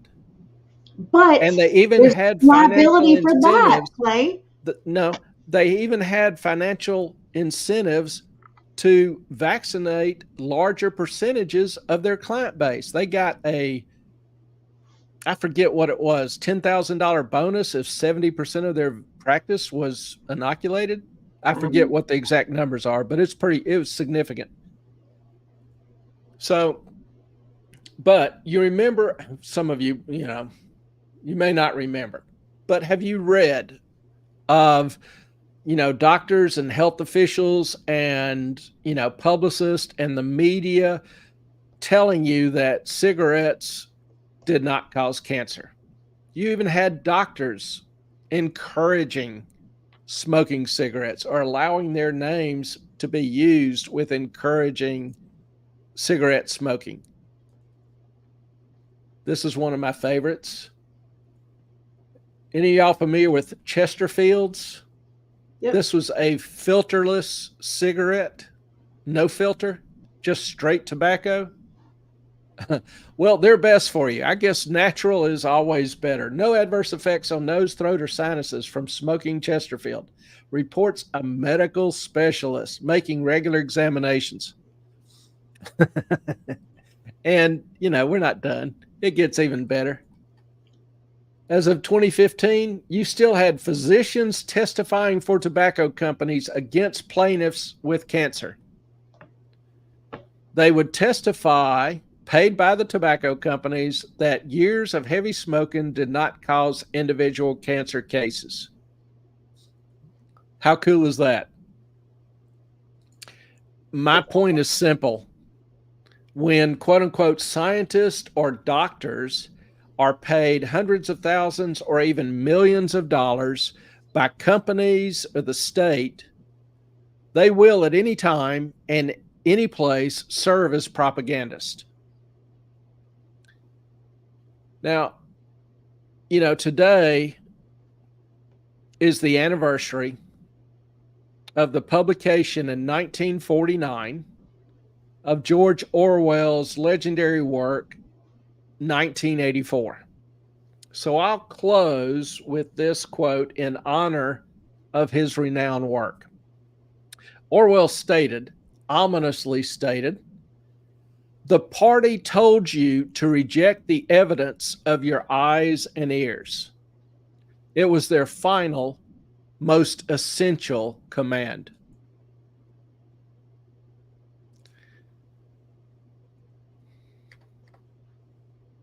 And they even had liability for that, Clay. No, they even had financial incentives to vaccinate larger percentages of their client base. They got I forget what it was, $10,000 bonus if 70% of their practice was inoculated. I forget what the exact numbers are, but it was significant. So, but you remember, some of you, you may not remember, but have you read of doctors and health officials and, publicists and the media telling you that cigarettes did not cause cancer? You even had doctors encouraging smoking cigarettes or allowing their names to be used with encouraging cigarette smoking. This is one of my favorites. Any of y'all familiar with Chesterfields? Yep. This was a filterless cigarette, no filter, just straight tobacco. Well, they're best for you. I guess natural is always better. No adverse effects on nose, throat, or sinuses from smoking Chesterfield, reports a medical specialist making regular examinations. And, we're not done. It gets even better. As of 2015, you still had physicians testifying for tobacco companies against plaintiffs with cancer. They would testify, paid by the tobacco companies, that years of heavy smoking did not cause individual cancer cases. How cool is that? My point is simple. When quote unquote scientists or doctors are paid hundreds of thousands or even millions of dollars by companies or the state, they will at any time and any place serve as propagandists. Now, today is the anniversary of the publication in 1949 of George Orwell's legendary work, 1984. So I'll close with this quote in honor of his renowned work. Orwell stated, ominously stated, "The party told you to reject the evidence of your eyes and ears. It was their final, most essential command."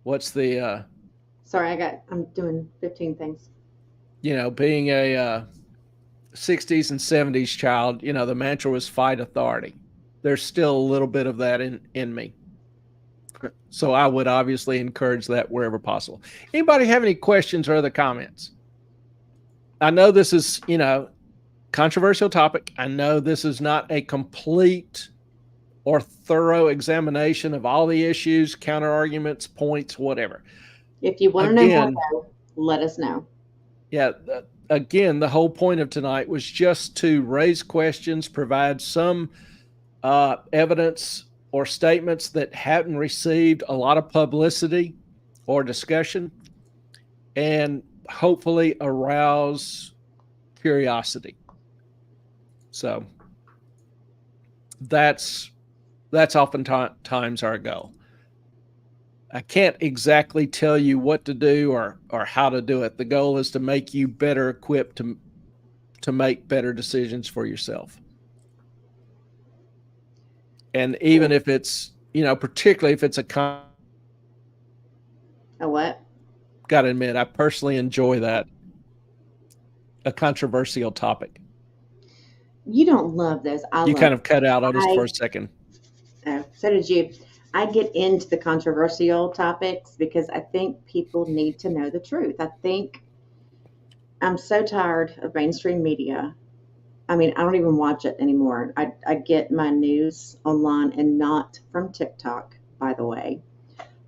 What's the Sorry, I'm doing 15 things. being a 60s and 70s child, the mantra was fight authority. There's still a little bit of that in me. So I would obviously encourage that wherever possible. Anybody have any questions or other comments? I know this is, controversial topic. I know this is not a complete or thorough examination of all the issues, counter arguments, points, whatever. If you want to know more, though, let us know. Yeah. Again, the whole point of tonight was just to raise questions, provide some evidence or statements that hadn't received a lot of publicity or discussion, and hopefully arouse curiosity. So that's oftentimes our goal. I can't exactly tell you what to do or how to do it. The goal is to make you better equipped to make better decisions for yourself. And even if it's, particularly if it's a what? Gotta admit, I personally enjoy that. A controversial topic. You don't love this. You kind of cut out on us for a second. Oh, so did you. I get into the controversial topics because I think people need to know the truth. I think I'm so tired of mainstream media. I mean, I don't even watch it anymore. I get my news online and not from TikTok, by the way.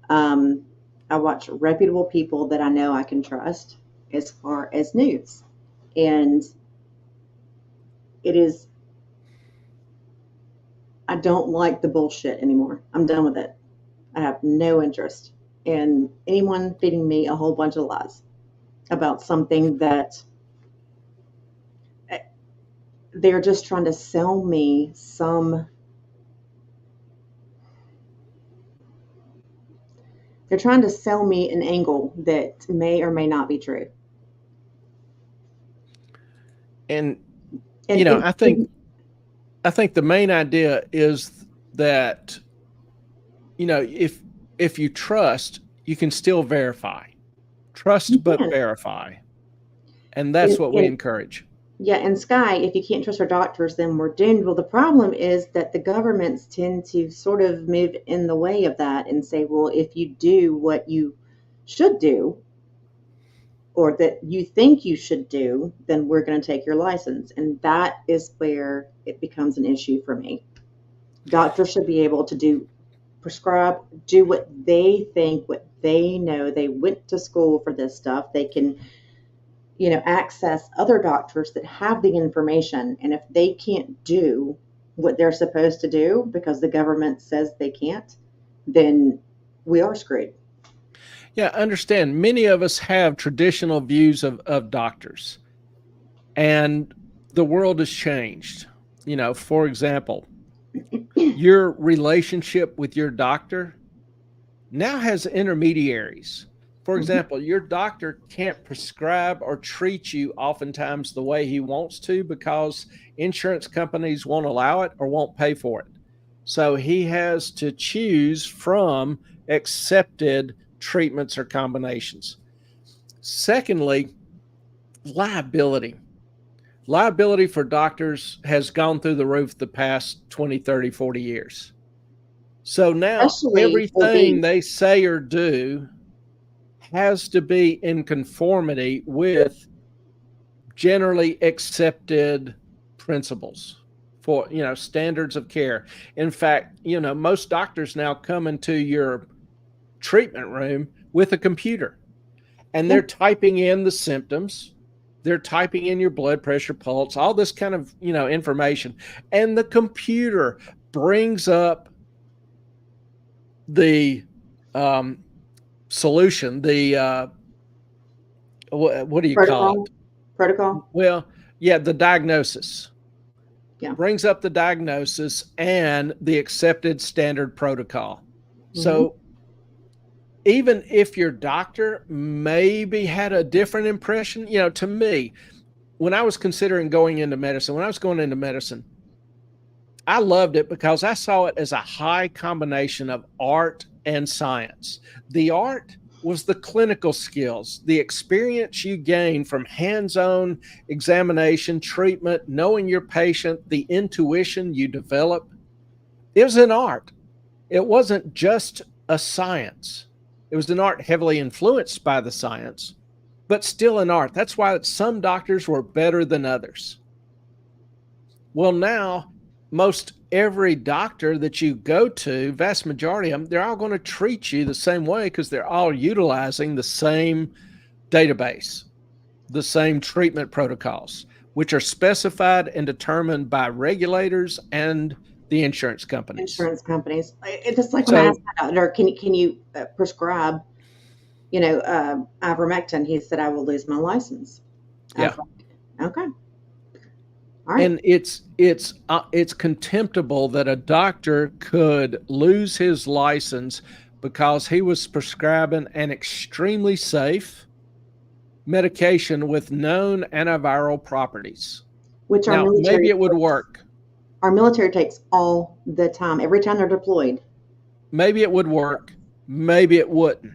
I watch reputable people that I know I can trust as far as news. And I don't like the bullshit anymore. I'm done with it. I have no interest in anyone feeding me a whole bunch of lies about something that they're just trying to sell me they're trying to sell me an angle that may or may not be true. And I think the main idea is that, if you trust, you can still verify. Trust but verify. And that's what we encourage. Yeah, and Sky, if you can't trust our doctors, then we're doomed. Well, the problem is that the governments tend to sort of move in the way of that and say, well, if you do what you should do, or that you think you should do, then we're going to take your license. And that is where it becomes an issue for me. Doctors should be able to prescribe, do what they think, what they know. They went to school for this stuff. They can, access other doctors that have the information. And if they can't do what they're supposed to do because the government says they can't, then we are screwed. Yeah, understand. Many of us have traditional views of doctors, and the world has changed. For example, your relationship with your doctor now has intermediaries. For example, your doctor can't prescribe or treat you oftentimes the way he wants to because insurance companies won't allow it or won't pay for it. So he has to choose from accepted treatments or combinations. Secondly, liability. Liability for doctors has gone through the roof the past 20, 30, 40 years. So now everything they say or do has to be in conformity with generally accepted principles for, standards of care. In fact, most doctors now come into your treatment room with a computer, and they're typing in the symptoms, they're typing in your blood pressure, pulse, all this kind of information, and the computer brings up the solution, the what do you call it? Protocol. Well, yeah, the diagnosis. Yeah. Brings up the diagnosis and the accepted standard protocol. Mm-hmm. So even if your doctor maybe had a different impression, to me, when I was considering going into medicine, I loved it because I saw it as a high combination of art and science. The art was the clinical skills, the experience you gain from hands-on examination, treatment, knowing your patient, the intuition you develop. It was an art. It wasn't just a science. It was an art heavily influenced by the science, but still an art. That's why some doctors were better than others. Well, now most every doctor that you go to, vast majority of them, they're all going to treat you the same way because they're all utilizing the same database, the same treatment protocols, which are specified and determined by regulators and the insurance companies. It's just like when I asked my doctor, can you prescribe, ivermectin? He said, I will lose my license. Yeah. Like, okay. All right. And it's contemptible that a doctor could lose his license because he was prescribing an extremely safe medication with known antiviral properties. Which now, maybe it would work. Our military takes all the time, every time they're deployed. Maybe it would work. Maybe it wouldn't.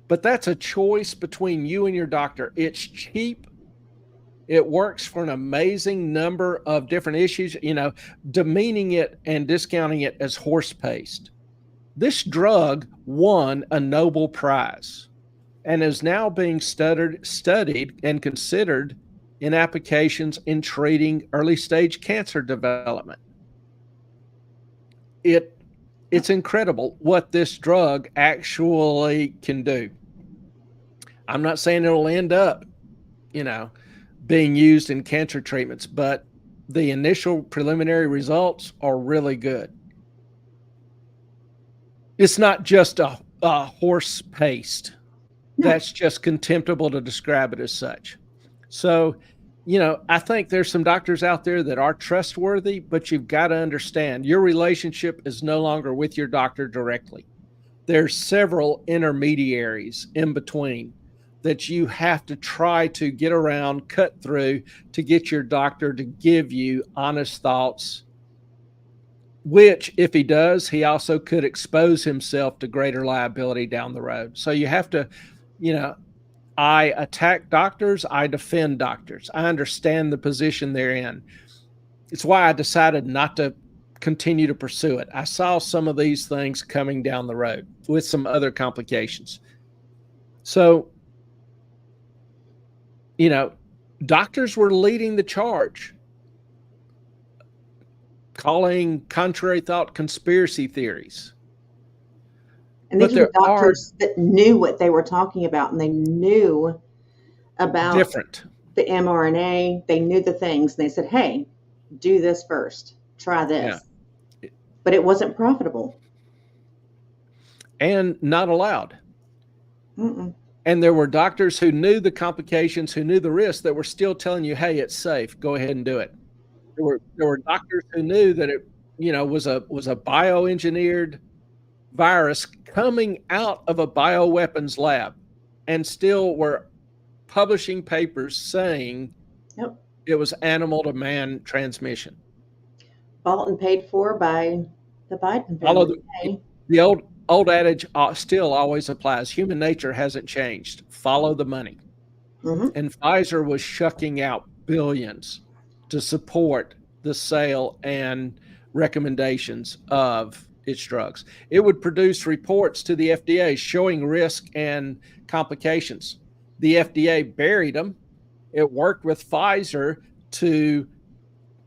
But that's a choice between you and your doctor. It's cheap. It works for an amazing number of different issues, demeaning it and discounting it as horse-paced. This drug won a Nobel Prize and is now being studied and considered in applications in treating early-stage cancer development. It's incredible what this drug actually can do. I'm not saying it'll end up, being used in cancer treatments, but the initial preliminary results are really good. It's not just a horse paste. No. That's just contemptible to describe it as such. So, I think there's some doctors out there that are trustworthy, but you've got to understand your relationship is no longer with your doctor directly. There's several intermediaries in between that you have to try to get around, cut through to get your doctor to give you honest thoughts, which if he does, he also could expose himself to greater liability down the road. So you have to, I attack doctors, I defend doctors. I understand the position they're in. It's why I decided not to continue to pursue it. I saw some of these things coming down the road with some other complications. So, doctors were leading the charge, calling contrary thought conspiracy theories. And these were doctors that knew what they were talking about, and they knew about the mRNA. They knew the things. And they said, hey, do this first. Try this. Yeah. But it wasn't profitable. And not allowed. Mm-mm. And there were doctors who knew the complications, who knew the risks, that were still telling you, hey, it's safe. Go ahead and do it. There were doctors who knew that it, was a bioengineered virus coming out of a bioweapons lab, and still were publishing papers saying it was animal to man transmission. Bought and paid for by the Biden family. The old adage still always applies. Human nature hasn't changed. Follow the money. Mm-hmm. And Pfizer was shucking out billions to support the sale and recommendations of its drugs. It would produce reports to the FDA showing risk and complications. The FDA buried them. It worked with Pfizer to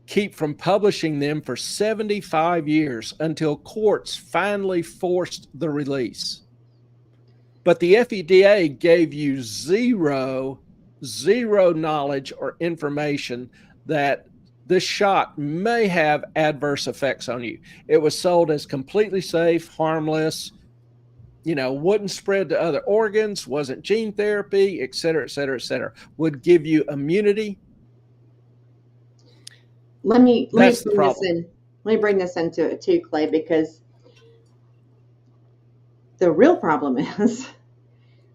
keep from publishing them for 75 years until courts finally forced the release. But the FDA gave you zero knowledge or information that this shot may have adverse effects on you. It was sold as completely safe, harmless, wouldn't spread to other organs, wasn't gene therapy, et cetera, et cetera, et cetera, would give you immunity. Let me That's the bring this problem. in. Let me bring this into it too, Clay, because the real problem is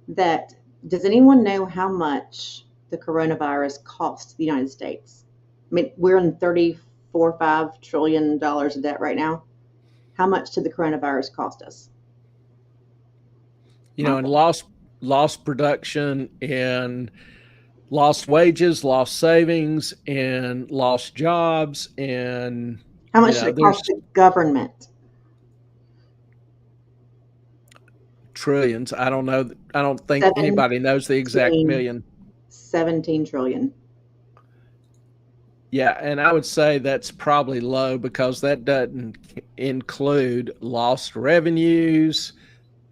that does anyone know how much the coronavirus cost the United States? I mean, we're in $34.5 trillion of debt right now. How much did the coronavirus cost us? And lost production and lost wages, lost savings, and lost jobs, and How much did it cost there's the government? trillions. I don't know. I don't think 17, anybody knows the exact million. 17 trillion. Yeah, and I would say that's probably low because that doesn't include lost revenues,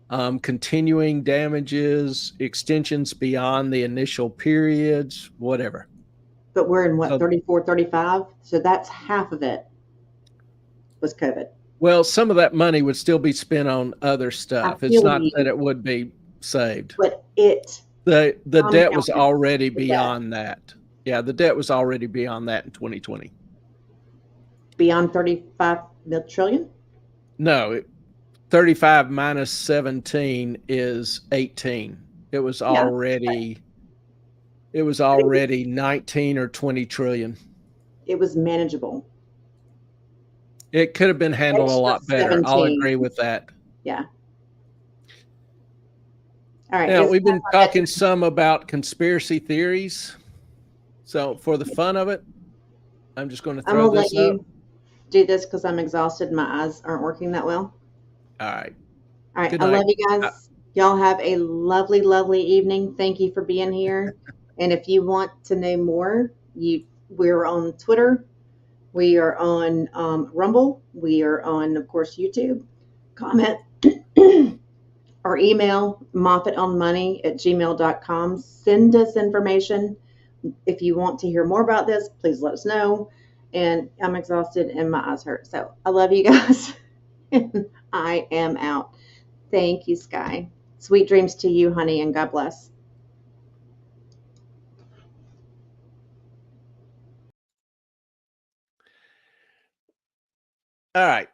continuing damages, extensions beyond the initial periods, whatever. But we're in what, So, 34, 35? So that's half of it was COVID. well, some of that money would still be spent on other I stuff. It's feel not that you, it would be saved. but it The debt was compounded already the debt beyond that. Yeah, the debt was already beyond that in 2020. beyond 35 trillion. No, 35 minus 17 is 18. It was Yeah, already but 19 or 20 trillion. it was manageable. It could have been handled a Extra lot better. I'll 17. agree with that. Yeah. All right. Now, It's we've been time for talking bedtime. some about conspiracy theories. So, for the fun of it, I'm just going to I'm throw gonna let this up. you do this because I'm exhausted. My eyes aren't working that well. All right. All right. Good I love night. you guys. Y'all have a lovely, lovely evening. Thank you for being here. And if you want to know more, we're on Twitter. We are on Rumble. We are on, of course, YouTube. Comment or email moffatonmoney@gmail.com. Send us information. If you want to hear more about this, please let us know. And I'm exhausted and my eyes hurt. So I love you guys. I am out. Thank you, Sky. Sweet dreams to you, honey, and God bless. All right.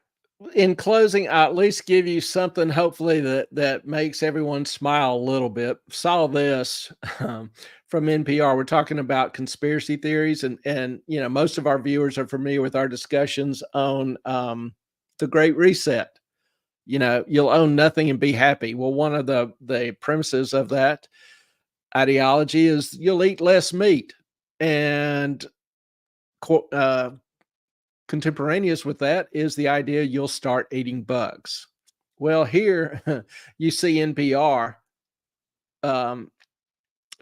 In closing, I'll at least give you something hopefully that makes everyone smile a little bit. Saw this from NPR. We're talking about conspiracy theories, and most of our viewers are familiar with our discussions on the Great Reset. You'll own nothing and be happy. Well, one of the premises of that ideology is you'll eat less meat, and contemporaneous with that is the idea you'll start eating bugs. Well, here you see NPR,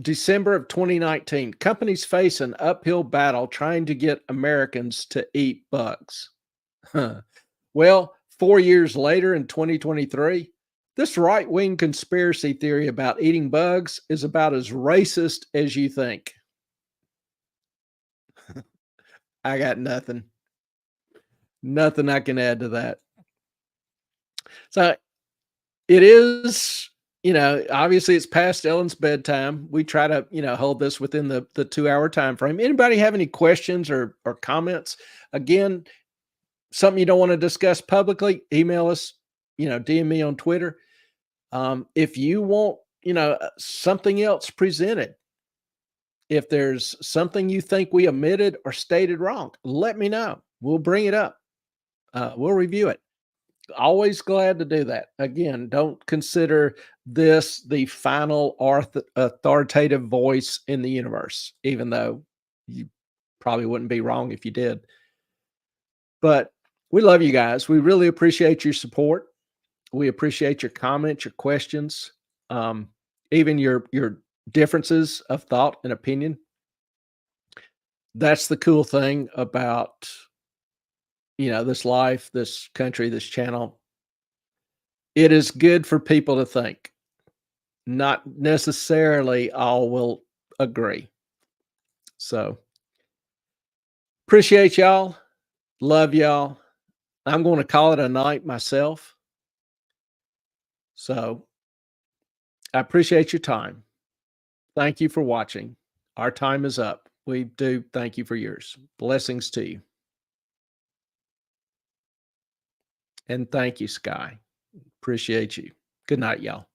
December of 2019, companies face an uphill battle trying to get Americans to eat bugs. Well, 4 years later in 2023, this right wing conspiracy theory about eating bugs is about as racist as you think. I got nothing. Nothing I can add to that. So it is, obviously it's past Ellen's bedtime. We try to, hold this within the 2-hour time frame. Anybody have any questions or comments? Again, something you don't want to discuss publicly, email us, DM me on Twitter. If you want, something else presented, if there's something you think we omitted or stated wrong, let me know. We'll bring it up. We'll review it. Always glad to do that. Again, don't consider this the final authoritative voice in the universe, even though you probably wouldn't be wrong if you did. But we love you guys. We really appreciate your support. We appreciate your comments, your questions, even your differences of thought and opinion. That's the cool thing about this life, this country, this channel. It is good for people to think. Not necessarily all will agree. So appreciate y'all. Love y'all. I'm going to call it a night myself. So I appreciate your time. Thank you for watching. Our time is up. We do thank you for yours. Blessings to you. And thank you, Sky. Appreciate you. Good night, y'all.